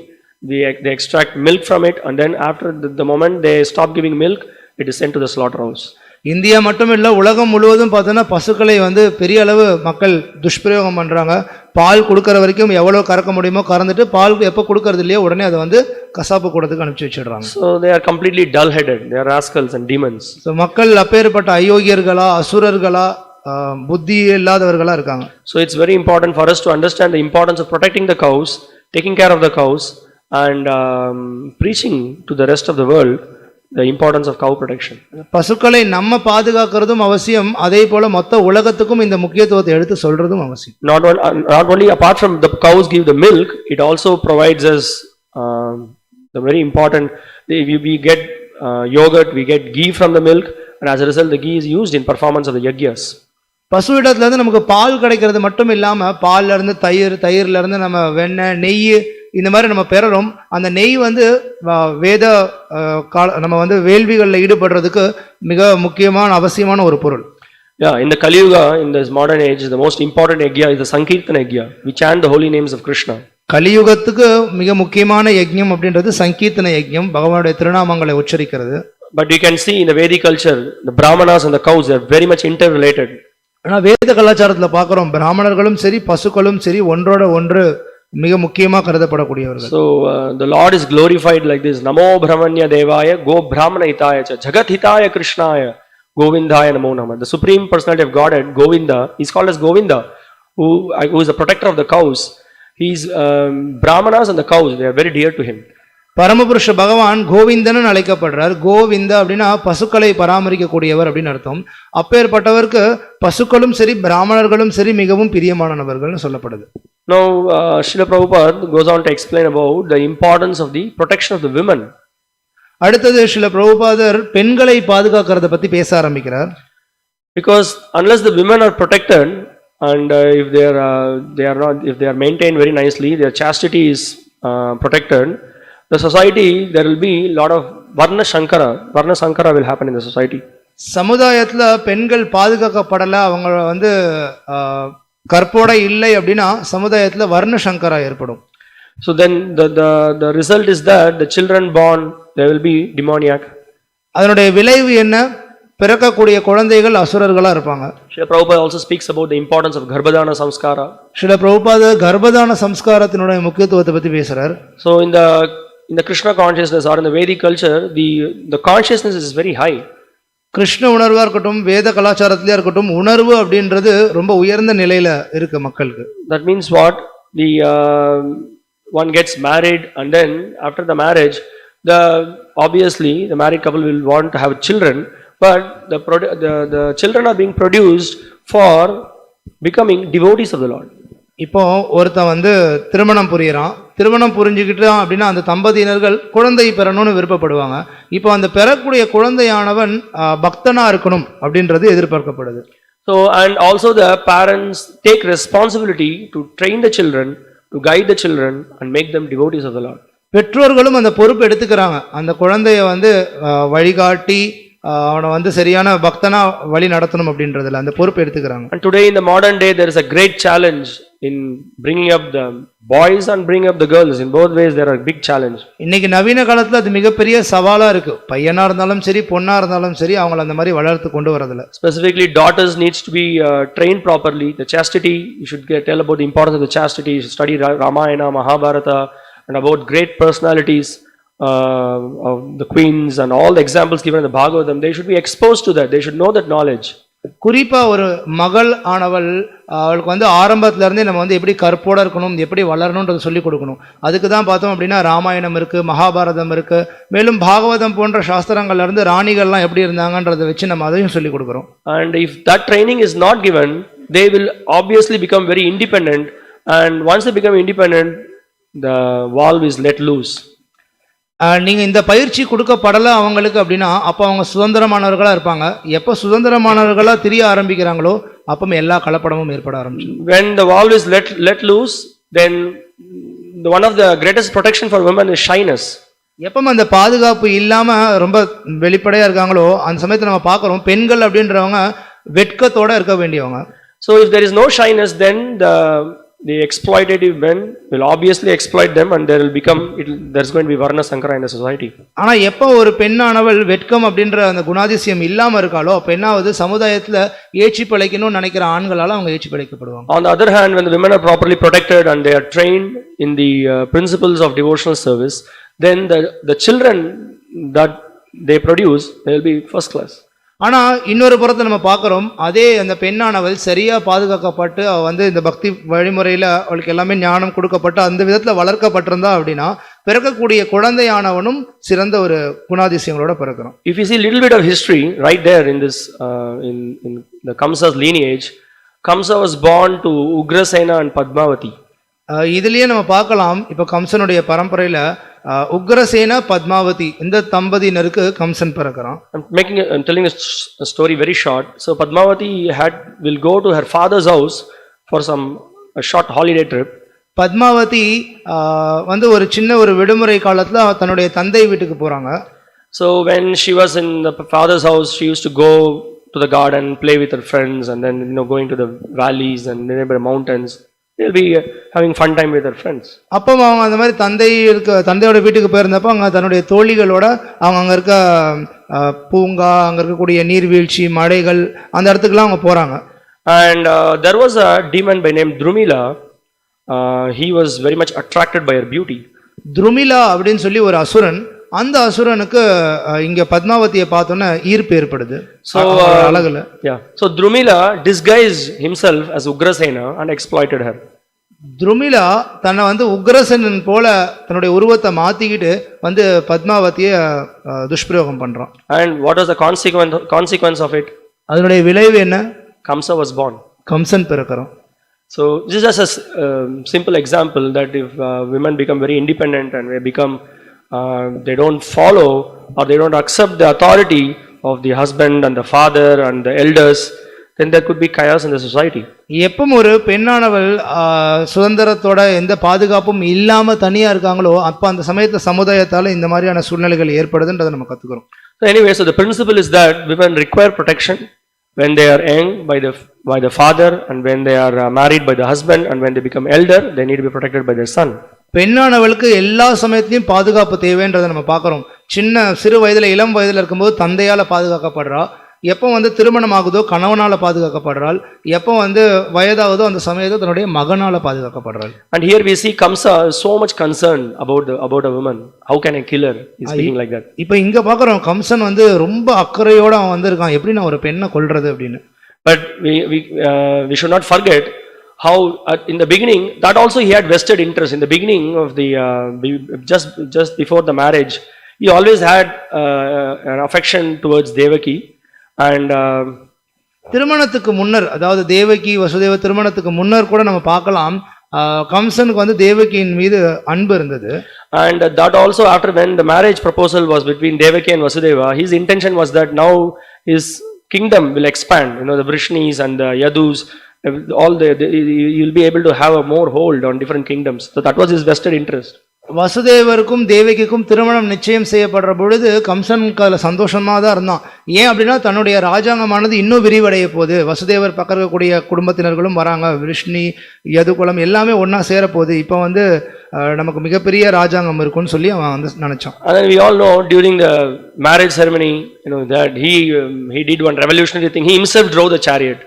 They extract milk from it, and then after the moment they stop giving milk, it is sent to the slaughterhouse. India மட்டும் இல்ல, உலகம் முழுவதும் பார்த்தோன்னா பசுக்களை பெரிய அளவு மக்கள் துஷ்பிரயோகம் பண்றாங்க. பால் கொடுக்கற வரைக்கும் எவ்வளவு கறக்க முடியுமோ கறந்துட்டு பால் எப்ப கொடுக்கறது இல்லையோ உடனே அதை கசாப்பு கூடத்துக்கு அனுப்பிச்சு வச்சிடுறாங்க. So they are completely dull headed, they are rascals and demons. So மக்கள் அப்பேற்பட்ட அயோக்கியர்களா அசுரர்களா புத்தி இல்லாதவர்களா இருக்காங்க. So it's very important for us to understand the importance of protecting the cows, taking care of the cows, and preaching to the rest of the world the importance of cow protection. பசுக்களை நம்ம பாதுகாக்கிறதும் அவசியம், அதே போல மொத்த உலகத்துக்கும் இந்த முக்கியத்துவத்தை எடுத்து சொல்றதும் அவசியம். Not only apart from the cows give the milk, it also provides us the very important, we get yogurt, we get ghee from the milk, and as a result the ghee is used in performance of the yagyas. பசுவிடத்துல இருந்து நமக்கு பால் கிடைக்கிறது மட்டும் இல்லாம பால்ல இருந்து தயிர்ல இருந்து நம்ம வெண்ணெய் நெய் இந்த மாதிரி நம்ம பெறறோம். அந்த நெய் வேத நம்ம வேள்விகளில் ஈடுபடுறதுக்கு மிக முக்கியமான அவசியமான ஒரு பொருள். Yeah, in the Kali Yuga, in this modern age, the most important yajna is the Sankirtana yajna. We chant the holy names of Krishna. கலியுகத்துக்கு மிக முக்கியமான யஜ்ஞம் அப்படின்றது சங்கீர்த்தன யஜ்ஞம், பகவானுடைய திருநாமங்களை உச்சரிக்கிறது. But you can see in the Vedic culture, the Brahmanas and the cows are very much interrelated. ஆனா வேத கலாச்சாரத்துல பார்க்கிறோம், பிராமணர்களும் சரி பசுக்களும் சரி ஒன்றோட ஒன்று மிக முக்கியமா கருதப்படக்கூடியவர்கள். So the Lord is glorified like this: Namo Brahmanya Devaya Go Brahmana Hitaya Cha Jagat Hitaya Krishnaya Govindaya Namo Namah. The Supreme Personality of Godhead, Govinda, is called as Govinda, who is the protector of the cows. He's Brahmanas and the cows, they are very dear to him. பரமபுருஷ பகவான் கோவிந்தன் அழைக்கப்படுறார். கோவிந்த அப்படின்னா பசுக்களை பராமரிக்க கூடியவர் அப்படின்னு அர்த்தம். அப்பேற்பட்டவருக்கு பசுக்களும் சரி பிராமணர்களும் சரி மிகவும் பிரியமானவர்கள்னு சொல்லப்படுது. Now Srila Prabhupada goes on to explain about the importance of the protection of the women. அடுத்தது ஸ்ரீல பிரபுபாதர் பெண்களை பாதுகாக்கிறத பத்தி பேச ஆரம்பிக்கிறார். Because unless the women are protected and if they are maintained very nicely, their chastity is protected, the society, there will be a lot of varna sankara will happen in the society. சமுதாயத்துல பெண்கள் பாதுகாக்கப்படல, அவங்க கற்போட இல்லை அப்படின்னா சமுதாயத்துல வர்ண சங்கரா ஏற்படும். So then the result is that the children born, they will be demoniac. அதனுடைய விளைவு என்ன? பிறக்கக்கூடிய குழந்தைகள் அசுரர்களா இருப்பாங்க. Srila Prabhupada also speaks about the importance of garbhadana samskara. Srila Prabhupada கர்ப்பதான சம்ஸ்காரத்தினுடைய முக்கியத்துவத்தை பத்தி பேசுறார். So in the Krishna consciousness or in the Vedic culture, the consciousness is very high. Krishna உணர்வா இருக்கட்டும், வேத கலாச்சாரத்திலே இருக்கட்டும், உணர்வு அப்படின்றது ரொம்ப உயர்ந்த நிலையில இருக்கு மக்களுக்கு. That means what? One gets married and then after the marriage, obviously the married couple will want to have children, but the children are being produced for becoming devotees of the Lord. இப்போ ஒருத்தன் திருமணம் புரியறான், திருமணம் புரிஞ்சுக்கிட்டான் அப்படின்னா அந்த தம்பதியினர்கள் குழந்தை பெறணும்னு விருப்பப்படுவாங்க. இப்போ அந்த பெறக்கூடிய குழந்தையானவன் பக்தனா இருக்கணும் அப்படின்றது எதிர்பார்க்கப்படுது. So and also the parents take responsibility to train the children, to guide the children and make them devotees of the Lord. பெற்றோர்களும் அந்த பொறுப்பு எடுத்துக்கிறாங்க. அந்த குழந்தையை வழிகாட்டி அவனை சரியான பக்தனா வழி நடத்தணும் அப்படின்றதுல அந்த பொறுப்பு எடுத்துக்கிறாங்க. And today in the modern day there is a great challenge in bringing up the boys and bringing up the girls. In both ways there are a big challenge. இன்னைக்கு நவீன காலத்துல அது மிகப்பெரிய சவாலா இருக்கு. பையனா இருந்தாலும் சரி பொண்ணா இருந்தாலும் சரி அவங்கள அந்த மாதிரி வளர்த்து கொண்டு வரதுல. Specifically daughters needs to be trained properly. The chastity, you should tell about the importance of the chastity. You should study Ramayana, Mahabharata and about great personalities of the queens and all the examples given in the Bhagavatam. They should be exposed to that. They should know that knowledge. குறிப்பா ஒரு மகள் ஆனவள் அவளுக்கு ஆரம்பத்துல இருந்தே நம்ம எப்படி கற்போட இருக்கணும், எப்படி வளரணும்ன்றதை சொல்லி கொடுக்கணும். அதுக்கு தான் பார்த்தோம் அப்படின்னா ராமாயணம் இருக்கு, மகாபாரதம் இருக்கு, மேலும் பாகவதம் போன்ற சாஸ்திரங்கள்ல இருந்து ராணிகள்லாம் எப்படி இருந்தாங்கன்றதை வச்சு நம்ம அதையும் சொல்லி கொடுக்கிறோம். And if that training is not given, they will obviously become very independent, and once they become independent, the valve is let loose. நீங்க இந்த பயிற்சி கொடுக்கப்படல அவங்களுக்கு அப்படின்னா அப்ப அவங்க சுதந்திரமானவர்களா இருப்பாங்க. எப்ப சுதந்திரமானவர்களா தெரிய ஆரம்பிக்கிறாங்களோ அப்ப எல்லா கலப்படமும் ஏற்பட ஆரம்பிச்சிடும். When the valve is let loose, then one of the greatest protection for women is shyness. எப்ப அந்த பாதுகாப்பு இல்லாம ரொம்ப வெளிப்படையா இருக்காங்களோ அந்த சமயத்துல நம்ம பார்க்கிறோம் பெண்கள் அப்படின்றவங்க வெட்கத்தோட இருக்க வேண்டியவங்க. So if there is no shyness, then the exploitative men will obviously exploit them and there's going to be varna sankara in the society. ஆனா எப்ப ஒரு பெண்ணானவள் வெட்கம் அப்படின்ற அந்த குணாதிசயம் இல்லாம இருக்காளோ அப்ப என்னாவது சமுதாயத்துல ஏச்சி பிழைக்கணும்னு நினைக்கிற ஆண்களால அவங்க ஏச்சி பிழைக்கப்படுவாங்க. On the other hand, when the women are properly protected and they are trained in the principles of devotional service, then the children that they produce, they will be first class. ஆனா இன்னொரு புறத்தை நம்ம பார்க்கிறோம், அதே அந்த பெண்ணானவள் சரியா பாதுகாக்கப்பட்டு அவ இந்த பக்தி வழிமுறையில அவளுக்கு எல்லாமே ஞானம் கொடுக்கப்பட்டு அந்த விதத்துல வளர்க்கப்பட்டிருந்தா அப்படின்னா பிறக்கக்கூடிய குழந்தையானவனும் சிறந்த ஒரு குணாதிசயங்களோட பிறக்கிறோம். If you see a little bit of history right there in this in the Kamsa's lineage, Kamsa was born to Ugrasena and Padmavati. இதுலயே நம்ம பார்க்கலாம், இப்ப கம்சனுடைய பரம்பரையில உக்ரசேன பத்மாவதி இந்த தம்பதியினருக்கு கம்சன் பிறக்கிறான். I'm telling a story very short. So Padmavati will go to her father's house for a short holiday trip. Padmavathi ஒரு சின்ன ஒரு விடுமுறை காலத்துல தன்னுடைய தந்தை வீட்டுக்கு போறாங்க. So when she was in the father's house, she used to go to the garden, play with her friends, and then going to the valleys and neighbor mountains. They'll be having fun time with their friends. அப்போ அவங்க அந்த மாதிரி தந்தையோட வீட்டுக்கு போயிருந்தப்போ அங்கே தன்னுடைய தோழிகளோட அவங்க அங்கே இருக்க பூங்கா, அங்கே இருக்கக்கூடிய நீர்வீழ்ச்சி, மலைகள், அந்த இடத்துக்குலாம் அவங்க போகிறாங்க. And there was a demon by name Drumila. He was very much attracted by her beauty. துருமிலா அப்படின்னு சொல்லி ஒரு அசுரன், அந்த அசுரனுக்கு இங்க பத்மாவதியை பார்த்தோன்னே ஈர்ப்பு ஏற்படுது. அழகுல. So Drumila disguised himself as Ugrasena and exploited her. துருமிலா தன்னை உக்ரசேனன் போல தன்னுடைய உருவத்தை மாத்திக்கிட்டு பத்மாவதியை துஷ்பிரயோகம் பண்றான். And what was the consequence of it? அதனுடைய விளைவு என்ன? Kamsa was born. கம்சன் பிறக்கிறான். So this is just a simple example that if women become very independent and they become they don't follow or they don't accept the authority of the husband and the father and the elders, then there could be chaos in the society. எப்பவும் ஒரு பெண்ணானவள் சுதந்திரத்தோட எந்த பாதுகாப்பும் இல்லாம தனியா இருக்காங்களோ அப்ப அந்த சமயத்துல சமுதாயத்தால இந்த மாதிரியான சூழ்நிலைகள் ஏற்படுதுன்றதை நம்ம கத்துக்கிறோம். So anyway, so the principle is that women require protection when they are young by the father, and when they are married by the husband, and when they become elder they need to be protected by their son. பெண்ணானவளுக்கு எல்லா சமயத்திலும் பாதுகாப்பு தேவைன்றதை நம்ம பார்க்குறோம். சிறு வயதில் இளம் வயதில் இருக்கும்போது தந்தையால் பாதுகாக்கப்படுறா, எப்போ திருமணம் ஆகுதோ கணவனால் பாதுகாக்கப்படுறாள், எப்போ வயதாகுதோ அந்த சமயத்தை தன்னுடைய மகனால் பாதுகாக்கப்படுறாள். And here we see Kamsa is so much concerned about a woman. How can I kill her? He's speaking like that. இப்போ இங்க பார்க்குறோம் கம்சன் ரொம்ப அக்கறையோட அவன் வந்திருக்கான், எப்படி நான் ஒரு பெண்ணை கொல்றது அப்படின்னு. But we should not forget how in the beginning that also he had vested interest. In the beginning of the just before the marriage, he always had an affection towards Devaki. And திருமணத்துக்கு முன்னர், அதாவது தேவகி வசுதேவ திருமணத்துக்கு முன்னர் கூட நம்ம பார்க்கலாம் கம்சனுக்கு தேவகியின் மீது அன்பு இருந்தது. And that also after when the marriage proposal was between Devaki and Vasudeva, his intention was that now his kingdom will expand, the Vrishnis and the Yadus, all you'll be able to have a more hold on different kingdoms. So that was his vested interest. வசுதேவருக்கும் தேவகிக்கும் திருமணம் நிச்சயம் செய்யப்படுற பொழுது கம்சனுக்கு அதில் சந்தோஷமாக தான் இருந்தான். ஏன் அப்படின்னா தன்னுடைய ராஜாங்கமானது இன்னும் விரிவடைய போகுது, வசுதேவர் பக்கம் இருக்கக்கூடிய குடும்பத்தினர்களும் வராங்க, விஷ்ணு யதுகுலம் எல்லாமே ஒன்றா சேரப்போகுது, இப்போ நமக்கு மிகப்பெரிய ராஜாங்கம் இருக்கும்னு சொல்லி அவன் நினைச்சான். And then we all know during the marriage ceremony, that he did one revolutionary thing. He himself drove the chariot.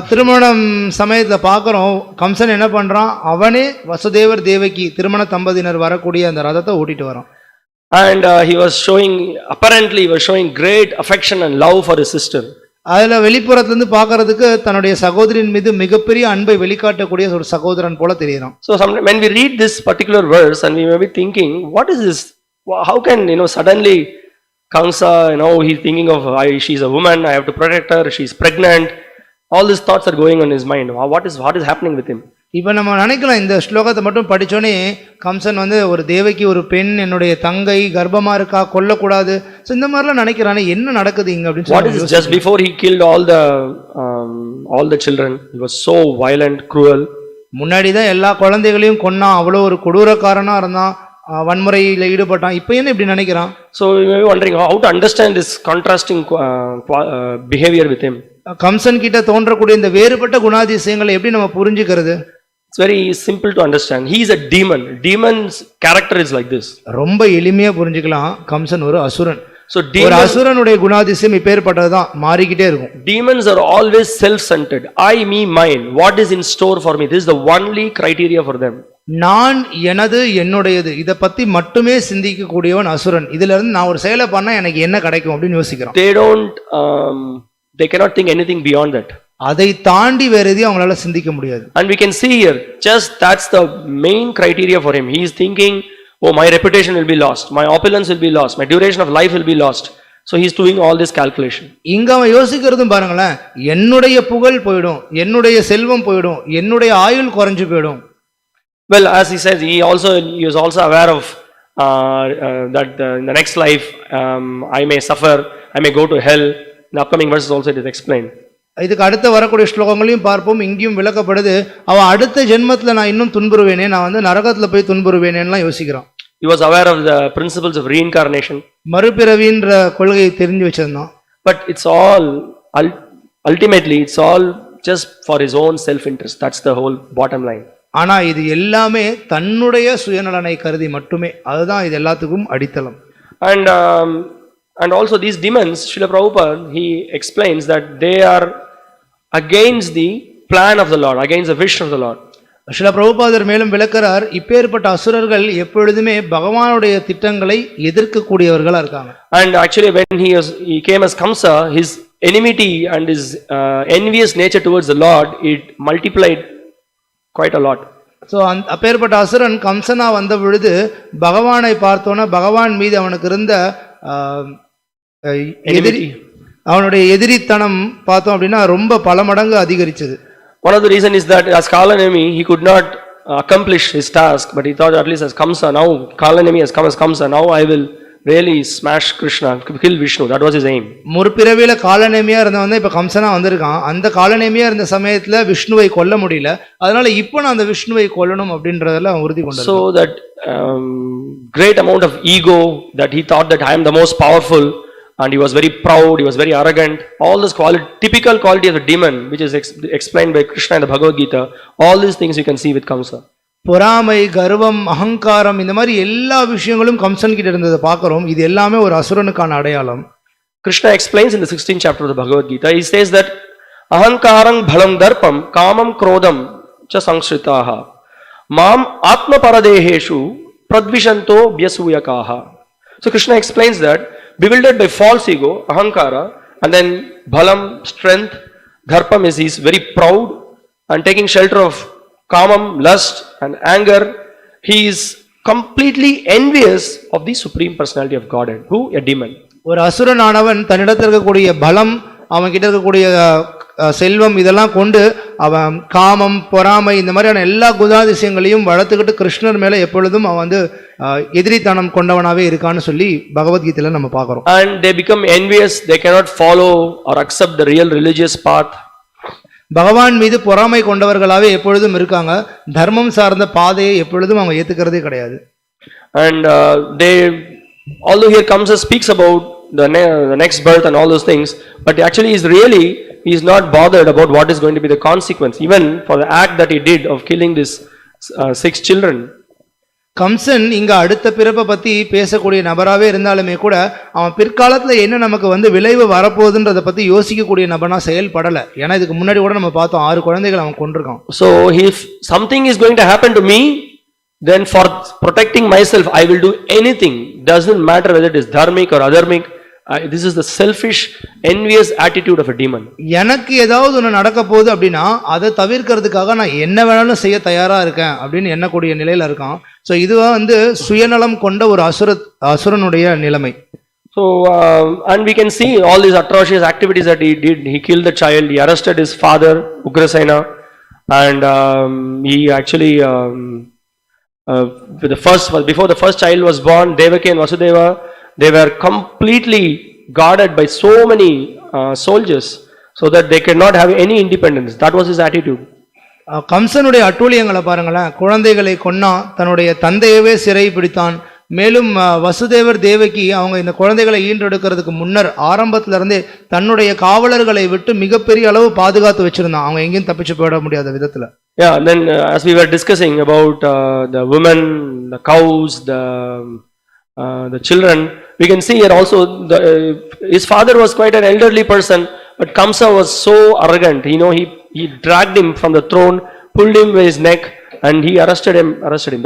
திருமணம் சமயத்தில் பார்க்குறோம் கம்சன் என்ன பண்ணுறான், அவனே வசுதேவர் தேவகி திருமண தம்பதியினர் வரக்கூடிய அந்த ரதத்தை ஓட்டிட்டு வரான். And he was showing great affection and love for his sister. அதில் வெளிப்புறத்துலேருந்து பார்க்கறதுக்கு தன்னுடைய சகோதரின் மீது மிகப்பெரிய அன்பை வெளிக்காட்டக்கூடிய ஒரு சகோதரன் போல தெரியுறான். So when we read this particular verse and we may be thinking, what is this? How can suddenly Kamsa, he's thinking of she's a woman, I have to protect her, she's pregnant. All these thoughts are going on his mind. What is happening with him? இப்போ நம்ம நினைக்கலாம் இந்த ஸ்லோகத்தை மட்டும் படிச்சோன்னே கம்சன் ஒரு தேவகி ஒரு பெண் என்னுடைய தங்கை கர்ப்பமா இருக்கா, கொல்லக்கூடாது, ஸோ இந்த மாதிரிலாம் நினைக்கிறானே, என்ன நடக்குது இங்க அப்படின்னு. What is this? Just before he killed all the children, he was so violent, cruel. முன்னாடி தான் எல்லா குழந்தைகளையும் கொன்னான், அவ்வளோ ஒரு கொடூரக்காரனா இருந்தான், வன்முறையில் ஈடுபட்டான், இப்போ என்ன இப்படி நினைக்கிறான்? So we may be wondering how to understand this contrasting behavior with him. Kamsan கிட்ட தோன்றக்கூடிய இந்த வேறுபட்ட குணாதிசயங்களை எப்படி நம்ம புரிஞ்சுக்கிறது? It's very simple to understand. He is a demon. Demon's character is like this. ரொம்ப எளிமையா புரிஞ்சுக்கலாம். கம்சன் ஒரு அசுரன். So ஒரு அசுரனுடைய குணாதிசயம் இப்பேற்பட்டதுதான், மாறிக்கிட்டே இருக்கும். Demons are always self-centered. I, me, mine. What is in store for me? This is the only criteria for them. நான், எனது, என்னுடையது, இதை பத்தி மட்டுமே சிந்திக்க கூடியவன் அசுரன். இதுல இருந்து நான் ஒரு செயலை பண்ணா எனக்கு என்ன கிடைக்கும் அப்படின்னு யோசிக்கிறான். They cannot think anything beyond that. அதை தாண்டி வேற எதையும் அவங்களால சிந்திக்க முடியாது. And we can see here, just that's the main criteria for him. He is thinking, oh, my reputation will be lost, my opulence will be lost, my duration of life will be lost. So he is doing all this calculation. இங்க அவன் யோசிக்கிறதும் பாருங்களேன், என்னுடைய புகழ் போய்டும், என்னுடைய செல்வம் போய்டும், என்னுடைய ஆயுள் குறைஞ்சு போய்டும். Well, as he says, he is also aware of that in the next life I may suffer, I may go to hell. In the upcoming verses also it is explained. இதுக்கு அடுத்த வரக்கூடிய ஸ்லோகங்களையும் பார்ப்போம். இங்கேயும் விளக்கப்படுது, அவன் அடுத்த ஜென்மத்தில் நான் இன்னும் துன்புறுவேனே, நான் நரகத்தில் போய் துன்புறுவேனேன்னுலாம் யோசிக்கிறான். He was aware of the principles of reincarnation. மறுபிறவின்ற கொள்கையை தெரிஞ்சு வச்சிருந்தான். But it's all ultimately it's all just for his own self-interest. That's the whole bottom line. ஆனா இது எல்லாமே தன்னுடைய சுயநலனை கருதி மட்டுமே. அதுதான் இது எல்லாத்துக்கும் அடித்தளம். And also these demons, Srila Prabhupada, he explains that they are against the plan of the Lord, against the vision of the Lord. Srila பிரபுபாதர் மேலும் விளக்குறார், இப்பேற்பட்ட அசுரர்கள் எப்பொழுதுமே பகவானுடைய திட்டங்களை எதிர்க்கக்கூடியவர்களா இருக்காங்க. And actually when he came as Kamsa, his enmity and his envious nature towards the Lord, it multiplied quite a lot. So அப்பேற்பட்ட அசுரன் கம்சனா வந்த பொழுது பகவானை பார்த்தோன்னா பகவான் மீது அவனுக்கு இருந்த அவனுடைய எதிரித்தனம் பார்த்தோம் அப்படின்னா ரொம்ப பல மடங்கு அதிகரிச்சது. One of the reason is that as Kalanemi he could not accomplish his task, but he thought at least as Kamsa, now Kalanemi has come as Kamsa, now I will really smash Krishna, kill Vishnu. That was his aim. முற்பிறவில காலநேமியா இருந்தவன் இப்ப கம்சனா வந்திருக்கான். அந்த காலநேமியா இருந்த சமயத்துல விஷ்ணுவை கொல்ல முடியல, அதனால இப்போ நான் அந்த விஷ்ணுவை கொல்லணும் அப்படின்றதுல அவன் உறுதி கொண்டான். So that great amount of ego that he thought that I am the most powerful, and he was very proud, he was very arrogant, all this typical quality of a demon which is explained by Krishna in the Bhagavad Gita. All these things you can see with Kamsa. பொறாமை, கர்வம், அகங்காரம், இந்த மாதிரி எல்லா விஷயங்களும் கம்சன் கிட்ட இருந்ததை பார்க்கிறோம். இது எல்லாமே ஒரு அசுரனுக்கான அடையாளம். Krishna explains in the 16th chapter of the Bhagavad Gita, he says that ahankarang bhalam darpam kamam krodam cha sangshritaha mam atma paradeheshu pradvishanto vyasuyakaha. So Krishna explains that bewildered by false ego, ahankara, and then bhalam, strength, dharpam is he's very proud and taking shelter of kamam, lust and anger. He is completely envious of the supreme personality of Godhead. Who? A demon. ஒரு அசுரனானவன் தன்னிடத்தில் இருக்கக்கூடிய பலம், அவன் கிட்ட இருக்கக்கூடிய செல்வம், இதெல்லாம் கொண்டு அவன் காமம், பொறாமை, இந்த மாதிரியான எல்லா குணாதிசயங்களையும் வளர்த்துக்கிட்டு கிருஷ்ணர் மேல எப்பொழுதும் அவன் வந்து எதிரித்தனம் கொண்டவனாவே இருக்கான்னு சொல்லி பகவத்கீதையில நம்ம பார்க்கிறோம். And they become envious. They cannot follow or accept the real religious path. பகவான் மீது பொறாமை கொண்டவர்களாவே எப்பொழுதும் இருக்காங்க. தர்மம் சார்ந்த பாதையை எப்பொழுதும் அவங்க ஏத்துக்கிறதே கிடையாது. And they, although here Kamsa speaks about the next birth and all those things, but actually he is not bothered about what is going to be the consequence, even for the act that he did of killing these 6 children. Kamsan இங்க அடுத்த பிறப்பை பத்தி பேசக்கூடிய நபராகவே இருந்தாலுமே கூட அவன் பிற்காலத்துல என்ன நமக்கு வந்து விளைவு வரப்போகுதுன்றத பத்தி யோசிக்கக்கூடிய நபனா செயல்படல. ஏன்னா இதுக்கு முன்னாடி கூட நம்ம பார்த்தோம் 6 குழந்தைகள் அவன் கொண்டிருக்கான். So if something is going to happen to me, then for protecting myself I will do anything. Doesn't matter whether it is dharmic or adharmic. This is the selfish, envious attitude of a demon. எனக்கு ஏதாவது ஒன்று நடக்க போகுது அப்படின்னா அதை தவிர்க்கிறதுக்காக நான் என்ன வேணாலும் செய்ய தயாரா இருக்கேன் அப்படின்னு எண்ணக்கூடிய நிலையில இருக்கான். ஸோ இதுவா வந்து சுயநலம் கொண்ட ஒரு அசுரனுடைய நிலைமை. So and we can see all these atrocious activities that he did. He killed the child. He arrested his father Ugrasena, and he actually before the first child was born, Devaki and Vasudeva, they were completely guarded by so many soldiers so that they cannot have any independence. That was his attitude. கம்சனுடைய அட்டூழியங்களை பாருங்களேன். குழந்தைகளை கொன்னா, தன்னுடைய தந்தையவே சிறை பிடித்தான். மேலும் வசுதேவர், தேவகி அவங்க இந்த குழந்தைகளை ஈன்றெடுக்கிறதுக்கு முன்னர் ஆரம்பத்துல இருந்தே தன்னுடைய காவலர்களை விட்டு மிகப்பெரிய அளவு பாதுகாத்து வச்சிருந்தான். அவங்க எங்கேயும் தப்பிச்சு போயிட முடியாத விதத்துல. Yeah, and then as we were discussing about the women, the cows, the children, we can see here also his father was quite an elderly person, but Kamsa was so arrogant. He dragged him from the throne, pulled him by his neck, and he arrested him.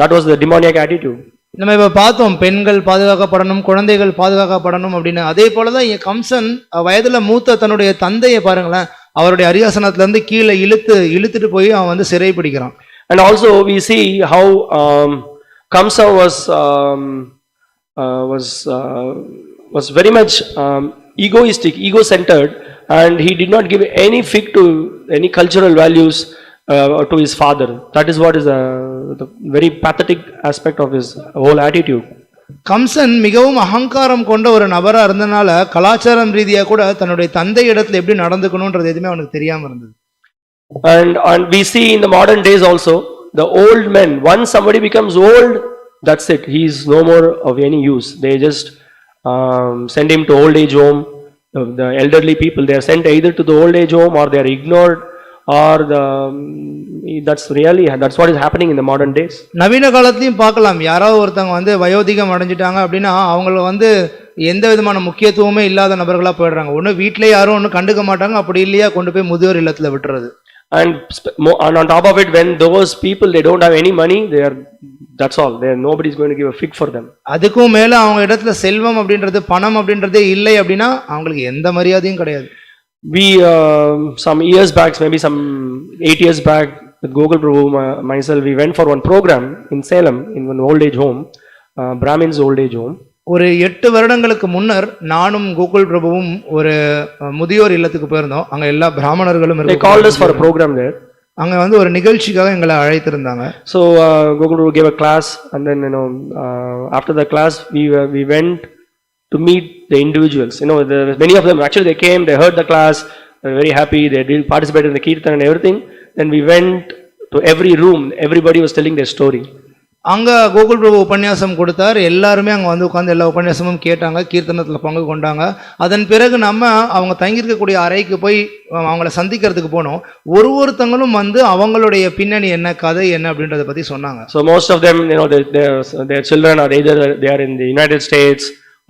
That was the demoniac attitude. நம்ம இப்ப பார்த்தோம் பெண்கள் பாதுகாக்கப்படணும், குழந்தைகள் பாதுகாக்கப்படணும் அப்படின்னு. அதே போலதான் இங்க கம்சன் வயதுல மூத்த தன்னுடைய தந்தையை பாருங்களேன், அவருடைய அரியாசனத்துல இருந்து கீழே இழுத்துட்டு போய் அவன் வந்து சிறை பிடிக்கிறான். And also we see how Kamsa was very much egoistic, ego-centered, and he did not give any fig to any cultural values to his father. That is what is the very pathetic aspect of his whole attitude. Kamsan மிகவும் அகங்காரம் கொண்ட ஒரு நபரா இருந்தனால கலாச்சாரம் ரீதியா கூட தன்னுடைய தந்தை இடத்துல எப்படி நடந்துக்கணும்ன்றது எதுவுமே அவனுக்கு தெரியாம இருந்தது. And we see in the modern days also the old men, once somebody becomes old, that's it, he is no more of any use. They just send him to old age home the elderly people, they are sent either to the old age home or they are ignored, or that's what is happening in the modern days. நவீன காலத்திலையும் பார்க்கலாம், யாராவது ஒருத்தவங்க வந்து வயோதிகம் அடைஞ்சிட்டாங்க அப்படின்னா அவங்கள வந்து எந்த விதமான முக்கியத்துவமே இல்லாத நபர்களா போயிடுறாங்க. ஒன்று வீட்டிலே யாரும் ஒன்றும் கண்டுக்க மாட்டாங்க, அப்படி இல்லையா கொண்டு போய் முதியோர் இல்லத்துல விட்டுறது. And on top of it, when those people they don't have any money, that's all. Nobody is going to give a fig for them. அதுக்கும் மேல அவங்க இடத்துல செல்வம் அப்படின்றது பணம் அப்படின்றதே இல்லை அப்படின்னா அவங்களுக்கு எந்த மரியாதையும் கிடையாது. We some years back, maybe some 8 years back, with Gokul Prabhu myself, we went for one program in Salem in one old age home, Brahmin's old age home. ஒரு 8 வருடங்களுக்கு முன்னர் நானும் கோகுல் பிரபுவும் ஒரு முதியோர் இல்லத்துக்கு போயிருந்தோம். அங்க எல்லா பிராமணர்களும் They called us for a program there. அங்க வந்து ஒரு நிகழ்ச்சிக்காக எங்களை அழைத்திருந்தாங்க. So Gokul Prabhu gave a class, and then after the class we went to meet the individuals. Many of them actually they came, they heard the class, they were very happy, they did participate in the kirtan and everything. Then we went to every room, everybody was telling their story. அங்க கோகுல் பிரபு உபன்யாசம் கொடுத்தார். எல்லாருமே அங்க வந்து உட்கார்ந்து எல்லா உபன்யாசமும் கேட்டாங்க, கீர்த்தனத்துல பங்கு கொண்டாங்க. அதன் பிறகு நம்ம அவங்க தங்கியிருக்கக்கூடிய அறைக்கு போய் அவங்கள சந்திக்கிறதுக்கு போனோம். ஒருத்தங்களும் வந்து அவங்களுடைய பின்னணி என்ன, கதை என்ன அப்படின்றத பத்தி சொன்னாங்க. So most of them, their children are either they are in the United States,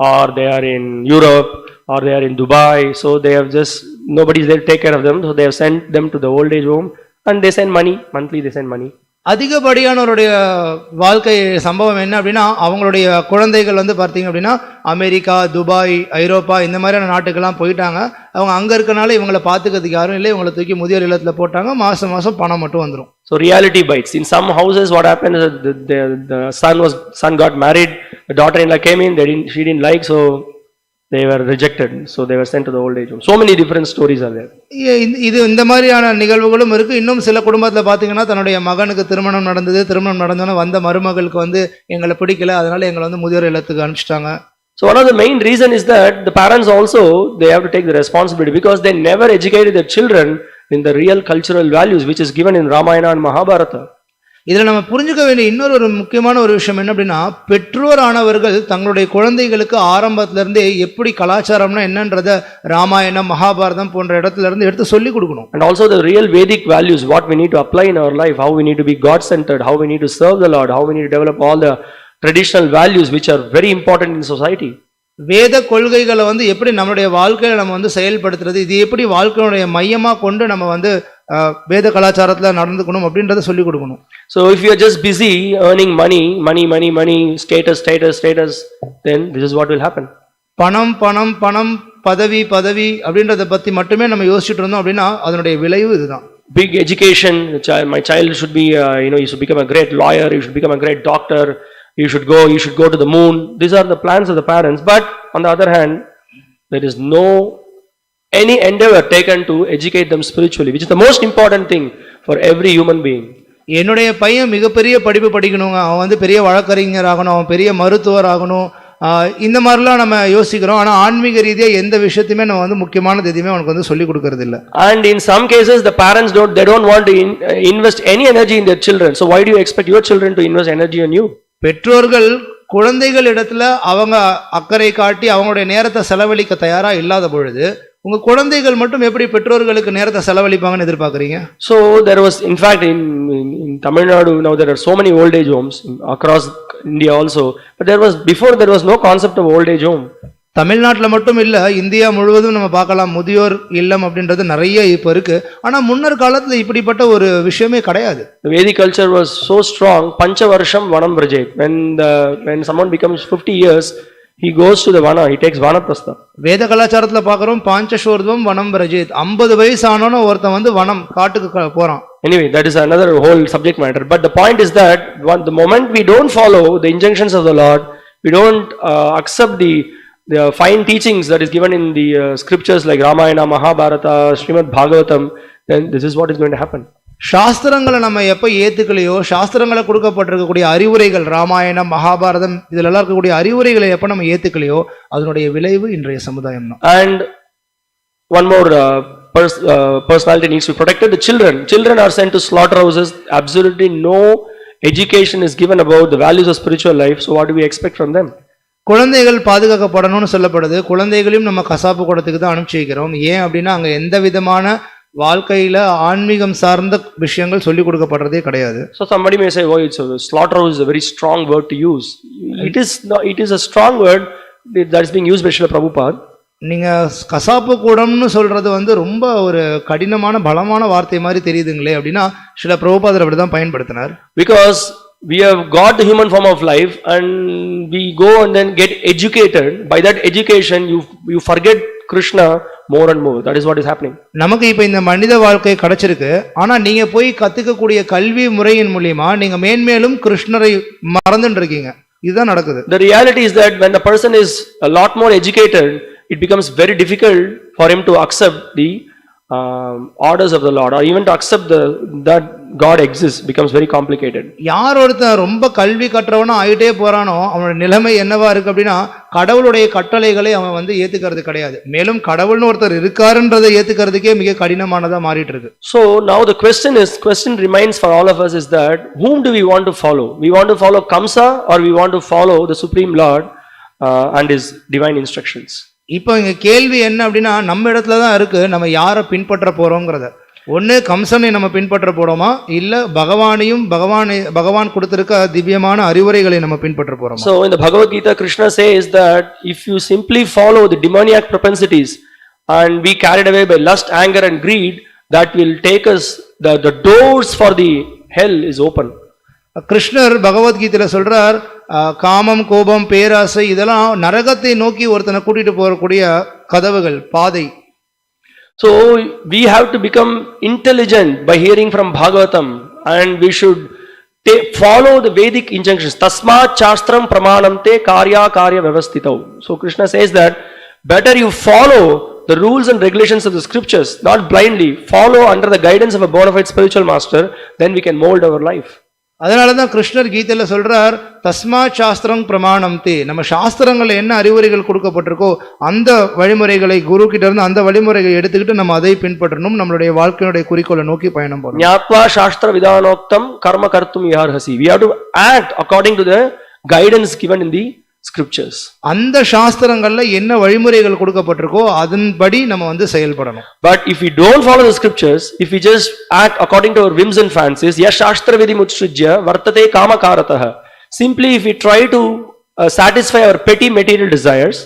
or they are in Europe, or they are in Dubai. So they have just nobody is there to take care of them, so they have sent them to the old age home, and they send money monthly. They send money. அதிகப்படியானவருடைய வாழ்க்கை சம்பவம் என்ன அப்படின்னா, அவங்களுடைய குழந்தைகள் வந்து பார்த்தீங்க அப்படின்னா America, Dubai, ஐரோப்பா இந்த மாதிரியான நாட்டுக்கெல்லாம் போயிட்டாங்க. அவங்க அங்கே இருக்கனால இவங்களை பார்த்துக்கிறதுக்கு யாரும் இல்லை, இவங்களை தூக்கி முதியோர் இல்லத்தில் போட்டாங்க. மாதம் மாதம் பணம் மட்டும் வந்துடும். So reality bites. In some houses what happened is the son got married, the daughter-in-law came in, she didn't like, so they were rejected, so they were sent to the old age home. So many different stories are there. இது இந்த மாதிரியான நிகழ்வுகளும் இருக்கு. இன்னும் சில குடும்பத்துல பாத்தீங்கன்னா தன்னுடைய மகனுக்கு திருமணம் நடந்தோன்னா வந்த மருமகளுக்கு வந்து எங்களை பிடிக்கல, அதனால எங்களை வந்து முதியோர் இல்லத்துக்கு அனுப்பிச்சிட்டாங்க. So one of the main reason is that the parents also they have to take the responsibility, because they never educated their children in the real cultural values which is given in Ramayana and Mahabharata. இதில் நம்ம புரிஞ்சுக்க வேண்டிய இன்னொரு முக்கியமான ஒரு விஷயம் என்ன அப்படின்னா, பெற்றோர் ஆனவர்கள் தங்களுடைய குழந்தைகளுக்கு ஆரம்பத்திலிருந்தே எப்படி கலாச்சாரம்னா என்னன்றத ராமாயணம், மகாபாரதம் போன்ற இடத்துல இருந்து எடுத்து சொல்லி கொடுக்கணும். And also the real Vedic values, what we need to apply in our life, how we need to be God centered, how we need to serve the Lord, how we need to develop all the traditional values which are very important in society. வேத கொள்கைகளை வந்து எப்படி நம்மளுடைய வாழ்க்கையில நம்ம வந்து செயல்படுத்துறது, இது எப்படி வாழ்க்கையுடைய மையமா கொண்டு நம்ம வந்து வேத கலாச்சாரத்துல நடந்துக்கணும் அப்படின்றத சொல்லி கொடுக்கணும். So if you are just busy earning money, status, then this is what will happen. பணம் பணம் பணம், பதவி பதவி அப்படின்றத பத்தி மட்டுமே நம்ம யோசிச்சுட்டு இருந்தோம் அப்படின்னா அதனுடைய விளைவு இதுதான். Big education, my child should be he should become a great lawyer, he should become a great doctor, you should go to the moon. These are the plans of the parents, but on the other hand there is no any endeavor taken to educate them spiritually, which is the most important thing for every human being. என்னுடைய பையன் மிகப்பெரிய படிப்பு படிக்கணுங்க, அவன் வந்து பெரிய வழக்கறிஞர் ஆகணும், அவன் பெரிய மருத்துவர் ஆகணும், இந்த மாதிரிலாம் நம்ம யோசிக்கிறோம். ஆனால் ஆன்மீக ரீதியாக எந்த விஷயத்தையுமே நம்ம வந்து முக்கியமானது எதுவுமே அவனுக்கு வந்து சொல்லி கொடுக்கறது இல்லை. And in some cases the parents don't want to invest any energy in their children. So why do you expect your children to invest energy on you? பெற்றோர்கள் குழந்தைகள் இடத்துல அவங்க அக்கறை காட்டி அவங்களுடைய நேரத்தை செலவழிக்க தயாரா இல்லாத பொழுது உங்க குழந்தைகள் மட்டும் எப்படி பெற்றோர்களுக்கு நேரத்தை செலவழிப்பாங்கன்னு எதிர்பார்க்கறீங்க? So there was, in fact, in Tamil Nadu now there are so many old age homes across India also, but before there was no concept of old age home. தமிழ்நாட்டில் மட்டும் இல்லை, இந்தியா முழுவதும் நம்ம பார்க்கலாம் முதியோர் இல்லம் அப்படின்றது நிறைய இப்போ இருக்கு. ஆனால் முன்னர் காலத்தில் இப்படிப்பட்ட ஒரு விஷயமே கிடையாது. The Vedic culture was so strong. Panchavarsham vanam vrajet. When someone becomes 50 years, he goes to the vana, he takes vanaprastha. வேத கலாச்சாரத்தில் பார்க்குறோம் பாஞ்சசோர்தம் வனம் பிரஜேத். 50 வயசு ஆனோன்னு ஒருத்தன் வந்து வனம் காட்டுக்கு போறான். Anyway, that is another whole subject matter. But the point is that the moment we don't follow the injunctions of the Lord, we don't accept the fine teachings that is given in the scriptures like Ramayana, Mahabharata, Srimad Bhagavatam, then this is what is going to happen. சாஸ்திரங்களை நம்ம எப்போ ஏத்துக்கலையோ, சாஸ்திரங்களை கொடுக்கப்பட்டிருக்கக்கூடிய அறிவுரைகள் ராமாயணம், மகாபாரதம் இதுல எல்லாம் இருக்கக்கூடிய அறிவுரைகளை எப்போ நம்ம ஏத்துக்கலையோ அதனுடைய விளைவு இன்றைய சமுதாயம் தான். And one more personality needs to be protected. The children are sent to slaughterhouses. Absolutely no education is given about the values of spiritual life. So what do we expect from them? குழந்தைகள் பாதுகாக்கப்படணும்னு சொல்லப்படுது. குழந்தைகளையும் நம்ம கசாப்பு கூடத்துக்கு தான் அனுப்பிச்சு வைக்கிறோம். ஏன் அப்படின்னா அங்க எந்த விதமான வாழ்க்கையில ஆன்மீகம் சார்ந்த விஷயங்கள் சொல்லிக் கொடுக்கப்படுறதே கிடையாது. So somebody may say, oh, it's a slaughterhouse is a very strong word to use. It is a strong word that is being used by Srila Prabhupada. நீங்க கசாப்பு கூடம்னு சொல்றது வந்து ரொம்ப ஒரு கடினமான பலமான வார்த்தை மாதிரி தெரியுதுங்களே அப்படின்னா சில பிரபுபாதர் அப்படிதான் பயன்படுத்தினார். Because we have got the human form of life and we go and then get educated. By that education you forget Krishna more and more. That is what is happening. நமக்கு இப்ப இந்த மனித வாழ்க்கை கிடைச்சிருக்கு. ஆனா நீங்க போய் கத்துக்கக்கூடிய கல்வி முறையின் மூலமா நீங்க மேன்மேலும் கிருஷ்ணரை மறந்துட்டு இருக்கீங்க. இதுதான் நடக்குது. The reality is that when the person is a lot more educated, it becomes very difficult for him to accept the orders of the Lord, or even to accept that God exists becomes very complicated. யார் ஒருத்தன் ரொம்ப கல்வி கற்றவனா ஆயிட்டே போறானோ அவனோட நிலைமை என்னவா இருக்கு அப்படின்னா கடவுளுடைய கட்டளைகளை அவன் வந்து ஏத்துக்கிறது கிடையாது. மேலும் கடவுள்னு ஒருத்தர் இருக்காருன்றதை ஏத்துக்கிறதுக்கே மிக கடினமானதா மாறிட்டு இருக்கு. So now the question remains for all of us is that whom do we want to follow? We want to follow Kamsa or we want to follow the Supreme Lord and his divine instructions? இப்போ இங்க கேள்வி என்ன அப்படின்னா நம்ம இடத்துல தான் இருக்கு, நம்ம யாரை பின்பற்ற போறோங்கிறத. ஒன்று கம்சனை நம்ம பின்பற்ற போறோமா இல்ல பகவான் கொடுத்திருக்க திவ்யமான அறிவுரைகளை நம்ம பின்பற்ற போறோமா? So in the Bhagavad Gita, Krishna says that if you simply follow the demoniac propensities and be carried away by lust, anger and greed, that will take us, the doors for the hell is open. கிருஷ்ணர் பகவத்கீதையில சொல்றார், காமம் கோபம் பேராசை இதெல்லாம் நரகத்தை நோக்கி ஒருத்தனை கூட்டிட்டு போகக்கூடிய கதவுகள் பாதை. So we have to become intelligent by hearing from Bhagavatam, and we should follow the Vedic injunctions. Tasmat shastram pramanamte karya vyavastitau. So Krishna says that better you follow the rules and regulations of the scriptures, not blindly. Follow under the guidance of a bona fide spiritual master, then we can mold our life. அதனாலதான் கிருஷ்ணர் கீதையில சொல்றார், தஸ்மா சாஸ்திரம் பிரமாணம் தே. நம்ம சாஸ்திரங்கள்ல என்ன அறிவுரைகள் கொடுக்கப்பட்டிருக்கோ அந்த வழிமுறைகளை குரு கிட்ட இருந்து அந்த வழிமுறைகளை எடுத்துக்கிட்டு நம்ம அதை பின்பற்றணும். நம்மளுடைய வாழ்க்கையுடைய குறிக்கோளை நோக்கி பயணம் பண்ணணும். ஞாத்வா சாஸ்திர விதானோக்தம் கர்ம கர்த்தும் யார்ஹசி. We have to act according to the guidance given in the scriptures. அந்த சாஸ்திரங்கள்ல என்ன வழிமுறைகள் கொடுக்கப்பட்டிருக்கோ அதன்படி நம்ம வந்து செயல்படணும். But if we don't follow the scriptures, if we just act according to our whims and fancies, ya shastra vidhi mutsrijya vartate kama karatah. Simply if we try to satisfy our petty material desires,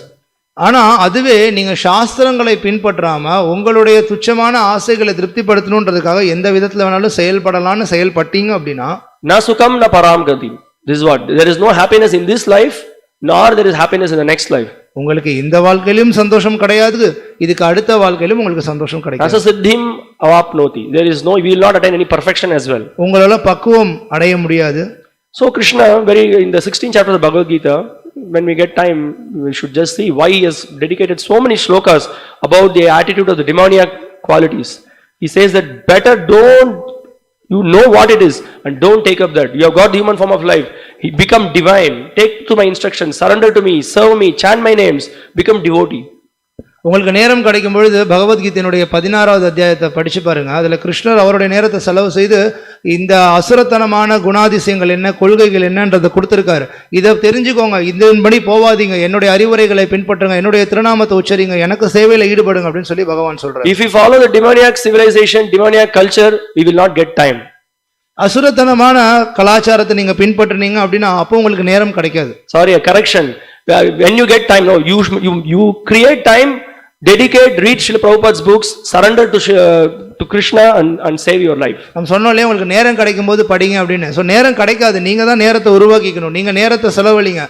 ஆனா அதுவே நீங்க சாஸ்திரங்களை பின்பற்றாம உங்களுடைய துச்சமான ஆசைகளை திருப்திப்படுத்தணும்ன்றதுக்காக எந்த விதத்துல வேணாலும் செயல்படலாம்னு செயல்பட்டீங்க அப்படின்னா na sukam na param gati. This is what, there is no happiness in this life, nor there is happiness in the next life. உங்களுக்கு இந்த வாழ்க்கையிலும் சந்தோஷம் கிடையாது, இதுக்கு அடுத்த வாழ்க்கையிலும் உங்களுக்கு சந்தோஷம் கிடைக்காது. asasiddhim avapnoti. There is no, we will not attain any perfection as well. உங்களால பக்குவம் அடைய முடியாது. So Krishna, in the 16th chapter of the Bhagavad Gita, when we get time, we should just see why he has dedicated so many shlokas about the attitude of the demoniac qualities. He says that better you know what it is and don't take up that. You have got the human form of life. He become divine. Take to my instructions, surrender to me, serve me, chant my names, become devotee. உங்களுக்கு நேரம் கிடைக்கும் பொழுது பகவத்கீதையினுடைய 16வது அத்தியாயத்தை படிச்சு பாருங்க. அதுல கிருஷ்ணர் அவருடைய நேரத்தை செலவு செய்து இந்த அசுரத்தனமான குணாதிசயங்கள் என்ன, கொள்கைகள் என்னன்றதை கொடுத்திருக்காரு. இதை தெரிஞ்சுக்கோங்க, இதன்படி போவாதீங்க, என்னுடைய அறிவுரைகளை பின்பற்றுங்க, என்னுடைய திருநாமத்தை உச்சரிங்க, எனக்கு சேவையில ஈடுபடுங்க அப்படின்னு சொல்லி பகவான் சொல்றார். If we follow the demoniac civilization, demoniac culture, we will not get time. அசுரத்தனமான கலாச்சாரத்தை நீங்க பின்பற்றினீங்க அப்படின்னா அப்போ உங்களுக்கு நேரம் கிடைக்காது. Sorry, a correction. When you get time, no, you create time, dedicate, read Srila Prabhupada's books, surrender to Krishna and save your life. நம்ம சொன்னோம்ல உங்களுக்கு நேரம் கிடைக்கும் போது படிங்க அப்படின்னு. சோ நேரம் கிடைக்காது, நீங்க தான் நேரத்தை உருவாக்கிக்கணும். நீங்க நேரத்தை செலவழிங்க,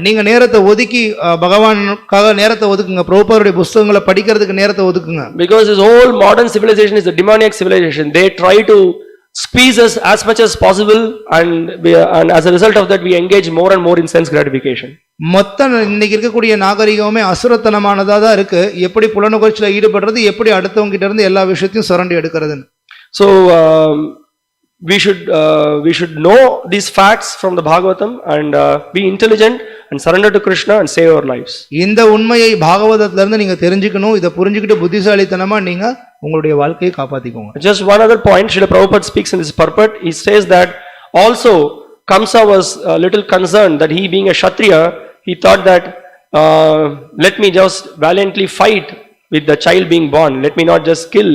நீங்க நேரத்தை ஒதுக்கி பகவானுக்காக நேரத்தை ஒதுக்குங்க. பிரபுபாதுடைய புத்தகங்களை படிக்கிறதுக்கு நேரத்தை ஒதுக்குங்க. Because this whole modern civilization is a demoniac civilization. They try to squeeze us as much as possible, and as a result of that we engage more and more in sense gratification. மொத்த இன்னைக்கு இருக்கக்கூடிய நாகரிகமே அசுரத்தனமானதா தான் இருக்கு. எப்படி புலனுகர்ச்சியில ஈடுபடுறது, எப்படி அடுத்தவங்க கிட்ட இருந்து எல்லா விஷயத்தையும் சுரண்டி எடுக்கிறதுன்னு. So we should know these facts from the Bhagavatam and be intelligent and surrender to Krishna and save our lives. இந்த உண்மையை பாகவதத்துல இருந்து நீங்க தெரிஞ்சுக்கணும். இத புரிஞ்சிக்கிட்டு புத்திசாலித்தனமா நீங்க உங்களுடைய வாழ்க்கையை காப்பாத்திக்கோங்க. Just one other point, Srila Prabhupada speaks in this purport. He says that also Kamsa was a little concerned that he being a Kshatriya, he thought that let me just valiantly fight with the child being born. Let me not just kill,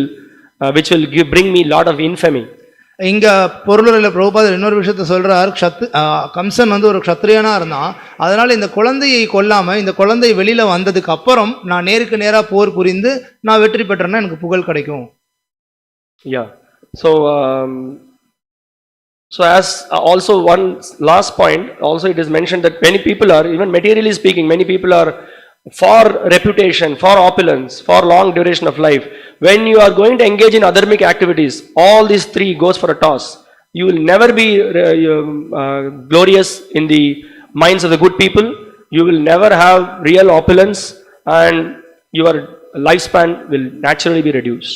which will bring me lot of infamy. இங்க பொருளுரையில பிரபுபாதர் இன்னொரு விஷயத்த சொல்றார். கம்சன் வந்து ஒரு க்ஷத்ரியனா இருந்தான். அதனால இந்த குழந்தையை கொல்லாம இந்த குழந்தை வெளியில வந்ததுக்கு அப்புறம் நான் நேருக்கு நேரா போர் புரிந்து நான் வெற்றி பெற்றேன்னா எனக்கு புகழ் கிடைக்கும். Yeah. So as also one last point, also it is mentioned that many people are, even materially speaking, many people are for reputation, for opulence, for long duration of life. When you are going to engage in adharmic activities, all these three goes for a toss. You will never be glorious in the minds of the good people. You will never have real opulence, and your lifespan will naturally be reduced.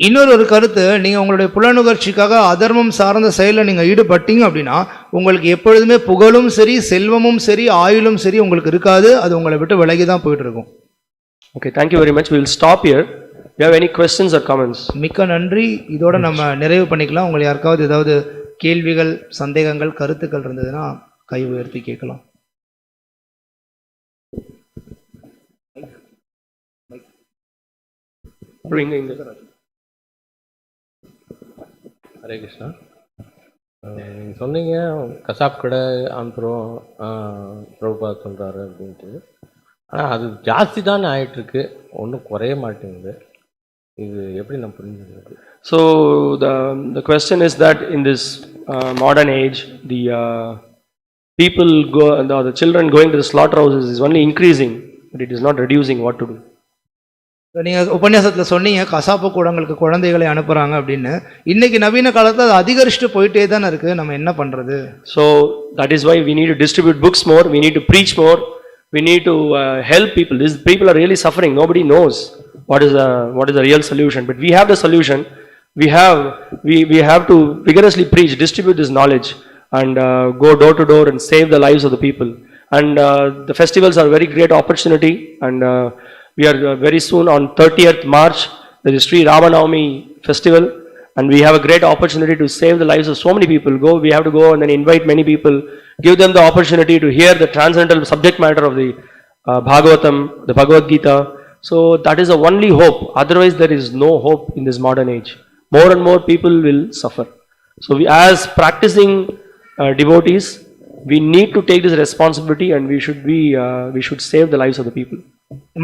இன்னொரு கருத்து, நீங்க உங்களுடைய புலனுகர்ச்சிக்காக அதர்மம் சார்ந்த செயலில் நீங்க ஈடுபட்டீங்க அப்படின்னா உங்களுக்கு எப்பொழுதுமே புகழும் சரி, செல்வமும் சரி, ஆயுளும் சரி உங்களுக்கு இருக்காது. அது உங்களை விட்டு விலகி தான் போயிட்டு இருக்கும். Okay, thank you very much. We will stop here. Do you have any questions or comments? மிக்க நன்றி. இதோட நம்ம நிறைவு பண்ணிக்கலாம். உங்களுக்கு யாருக்காவது ஏதாவது கேள்விகள், சந்தேகங்கள், கருத்துக்கள் இருந்ததுன்னா கை உயர்த்தி கேட்கலாம். ஹரே கிருஷ்ணா. நீங்கள் சொன்னீங்க கசாப் கடை அனுப்புகிறோம் பிரபுபாத் சொல்கிறாரு அப்படின்ட்டு. ஆனால் அது ஜாஸ்தி தானே ஆகிட்டுருக்கு, ஒன்றும் குறைய மாட்டேங்குது. இது எப்படி நான் புரிஞ்சுக்கிறது? So the question is that in this modern age, the people go, the children going to the slaughterhouses is only increasing, but it is not reducing. What to do? நீங்க உபன்யாசத்துல சொன்னீங்க கசாப்பு கூடங்களுக்கு குழந்தைகளை அனுப்புறாங்க அப்படின்னு. இன்னைக்கு நவீன காலத்துல அது அதிகரிச்சுட்டு போயிட்டே தானே இருக்கு. நம்ம என்ன பண்றது? So that is why we need to distribute books more, we need to preach more, we need to help people. These people are really suffering. Nobody knows what is the real solution, but we have the solution. We have to vigorously preach, distribute this knowledge, and go door to door and save the lives of the people. And the festivals are a very great opportunity, and we are very soon on 30th March, there is Sri Ramanavami festival, and we have a great opportunity to save the lives of so many people. We have to go and then invite many people, give them the opportunity to hear the transcendental subject matter of the Bhagavatam, the Bhagavad Gita. So that is the only hope. Otherwise there is no hope in this modern age. More and more people will suffer. So we, as practicing devotees, we need to take this responsibility, and we should save the lives of the people.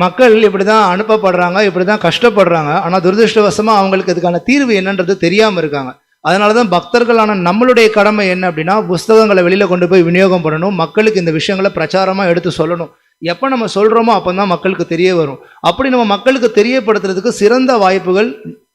மக்கள் இப்படிதான் அனுப்பப்படுறாங்க, இப்படிதான் கஷ்டப்படுறாங்க. ஆனா துரதிருஷ்டவசமா அவங்களுக்கு இதுக்கான தீர்வு என்னன்றது தெரியாம இருக்காங்க. அதனாலதான் பக்தர்களான நம்மளுடைய கடமை என்ன அப்படின்னா புஸ்தகங்களை வெளியில கொண்டு போய் விநியோகம் பண்ணணும், மக்களுக்கு இந்த விஷயங்களை பிரச்சாரமா எடுத்து சொல்லணும். எப்போ நம்ம சொல்கிறோமோ அப்போ தான் மக்களுக்கு தெரிய வரும். அப்படி நம்ம மக்களுக்கு தெரியப்படுத்துறதுக்கு சிறந்த வாய்ப்புகள்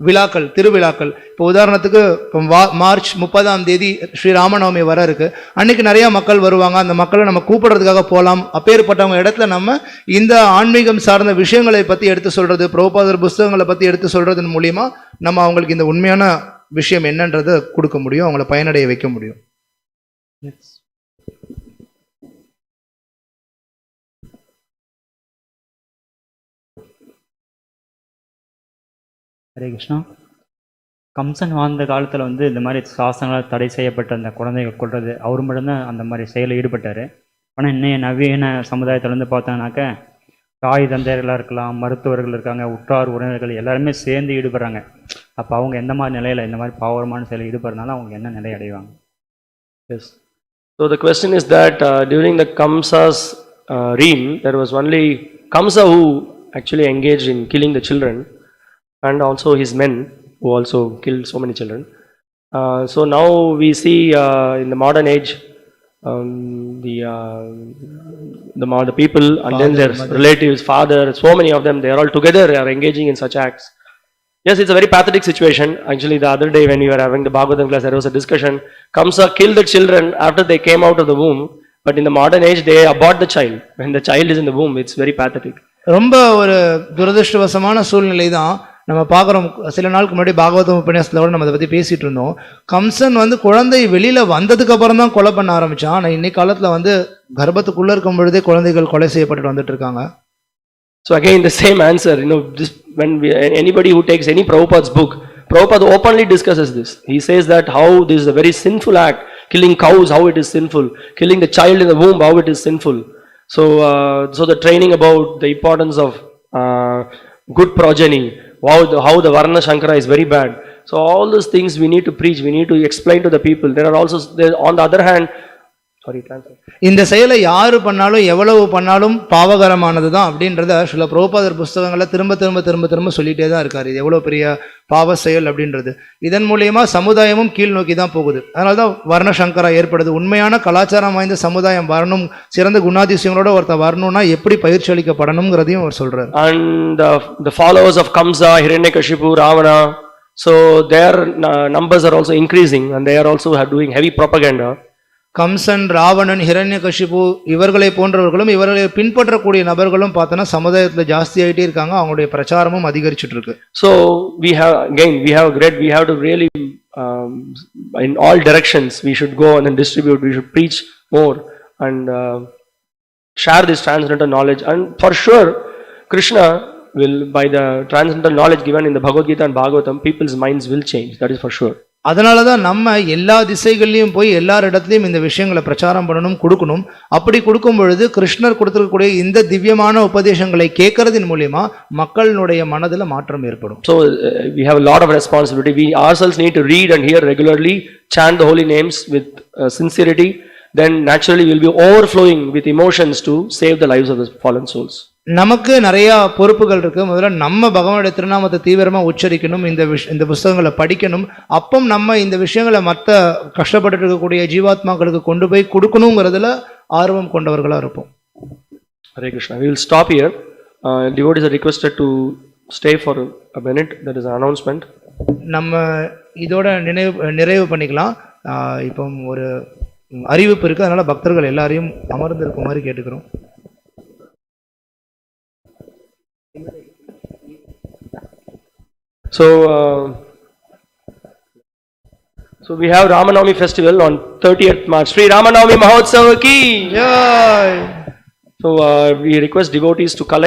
விழாக்கள், திருவிழாக்கள். இப்போ உதாரணத்துக்கு இப்போ மார்ச் 30 ஸ்ரீ ராமநவமி வர இருக்கு. அன்னைக்கு நிறைய மக்கள் வருவாங்க. அந்த மக்களை நம்ம கூப்பிடுறதுக்காக போகலாம். அப்பேற்பட்டவங்க இடத்துல நம்ம இந்த ஆன்மீகம் சார்ந்த விஷயங்களை பற்றி எடுத்து சொல்றது, பிரபுபாதர் புஸ்தகங்களை பற்றி எடுத்து சொல்றதன் மூலியமா நம்ம அவங்களுக்கு இந்த உண்மையான விஷயம் என்னன்றதை கொடுக்க முடியும், அவங்கள பயனடைய வைக்க முடியும். ஹரே கிருஷ்ணா. கம்சன் வாழ்ந்த காலத்தில் வந்து இந்த மாதிரி சாசனங்களால் தடை செய்யப்பட்ட அந்த குழந்தைகள் கொள்வது அவர் மட்டும்தான் அந்த மாதிரி செயலில் ஈடுபட்டார். ஆனால் இன்னைய நவீன சமுதாயத்தில் வந்து பார்த்தோன்னாக்க தாய் தந்தையர்களாக இருக்கலாம், மருத்துவர்கள் இருக்காங்க, உற்றார் உறவினர்கள் எல்லாருமே சேர்ந்து ஈடுபடுறாங்க. அப்போ அவங்க எந்த மாதிரி நிலையில் இந்த மாதிரி பாவமான செயலில் ஈடுபடுறதுனால அவங்க என்ன நிலை அடைவாங்க? Yes. So the question is that during the Kamsa's reign, there was only Kamsa who actually engaged in killing the children, and also his men who also killed so many children. So now we see in the modern age the people and father, then their mother, relatives, father, so many of them, they are all together, are engaging in such acts. Yes, it's a very pathetic situation. Actually, the other day when we were having the Bhagavatam class, there was a discussion. Kamsa killed the children after they came out of the womb, but in the modern age they abort the child when the child is in the womb. It's very pathetic. ரொம்ப ஒரு துரதிருஷ்டவசமான சூழ்நிலை தான் நம்ம பார்க்குறோம். சில நாளுக்கு முன்னாடி பாகவதம் உபன்யாசத்தில் கூட நம்ம அதை பற்றி பேசிகிட்டு இருந்தோம். கம்சன் வந்து குழந்தை வெளியில் வந்ததுக்கு அப்புறம் தான் கொலை பண்ண ஆரம்பித்தான். ஆனால் இன்னைக்கு காலத்தில் வந்து கர்ப்பத்துக்குள்ளே இருக்கும் பொழுதே குழந்தைகள் கொலை செய்யப்பட்டு வந்துட்டு இருக்காங்க. So again the same answer, this, when anybody who takes any Prabhupada's book, Prabhupada openly discusses this. He says that how this is a very sinful act, killing cows, how it is sinful, killing the child in the womb, how it is sinful. So the training about the importance of good progeny, how the Varna Shankara is very bad. So all those things we need to preach, we need to explain to the people. There are also, on the other hand, sorry, translate. இந்த செயலை யாரு பண்ணாலும் எவ்வளவு பண்ணாலும் பாவகரமானது தான் அப்படின்றத சில பிரபுபாதர் புஸ்தகங்களை திரும்ப திரும்ப திரும்ப திரும்ப சொல்லிட்டே தான் இருக்காரு. இது எவ்வளவு பெரிய பாவ செயல் அப்படின்றது. இதன் மூலியமா சமுதாயமும் கீழ் நோக்கி தான் போகுது. அதனால தான் வர்ண சங்கரா ஏற்படுது. உண்மையான கலாச்சாரம் வாய்ந்த சமுதாயம் வரணும், சிறந்த குணாதிசயங்களோட ஒருத்தர் வரணும்னா எப்படி பயிற்சி அளிக்கப்படணுங்கிறதையும் அவர் சொல்றாரு. And the followers of Kamsa, Hiranyakashipu, Ravana, so their numbers are also increasing and they are also doing heavy propaganda. Kamsan, Ravanan, Hiranyakashipu இவர்களை போன்றவர்களும் இவர்களை பின்பற்றக்கூடிய நபர்களும் பார்த்தோன்னா சமுதாயத்தில் ஜாஸ்தி ஆகிட்டே இருக்காங்க. அவங்களுடைய பிரச்சாரமும் அதிகரிச்சுட்டு இருக்கு. So we have to really in all directions we should go and then distribute, we should preach more and share this transcendental knowledge, and for sure Krishna will, by the transcendental knowledge given in the Bhagavad Gita and Bhagavatam, people's minds will change, that is for sure. அதனால தான் நம்ம எல்லா திசைகள்லையும் போய் எல்லார் இடத்துலையும் இந்த விஷயங்களை பிரச்சாரம் பண்ணணும், கொடுக்கணும். அப்படி கொடுக்கும் பொழுது கிருஷ்ணர் கொடுத்திருக்கக்கூடிய இந்த திவ்யமான உபதேசங்களை கேட்கறதின் மூலியமா மக்களுடைய மனதில் மாற்றம் ஏற்படும். So we have a lot of responsibility. We ourselves need to read and hear regularly, chant the holy names with sincerity. Then naturally we will be overflowing with emotions to save the lives of the fallen souls. நமக்கு நிறைய பொறுப்புகள் இருக்கு. முதல்ல நம்ம பகவானுடைய திருநாமத்தை தீவிரமா உச்சரிக்கணும், இந்த புஸ்தகங்களை படிக்கணும். அப்பம் நம்ம இந்த விஷயங்களை மற்ற கஷ்டப்பட்டு இருக்கக்கூடிய ஜீவாத்மாக்களுக்கு கொண்டு போய் கொடுக்கணுங்கிறதுல ஆர்வம் கொண்டவர்களா இருப்போம். Hare Krishna. We will stop here. Devotees are requested to stay for a minute. There is an announcement. நம்ம இதோட நிறைவு பண்ணிக்கலாம். இப்போ ஒரு அறிவிப்பு இருக்கு, அதனால பக்தர்கள் எல்லாரையும் அமர்ந்து இருக்குமாறு கேட்டுக்கிறோம். So we have Ramanavami festival on 30th March. Sri Ramanavami Mahotsava ki Jai. So we request devotees to collect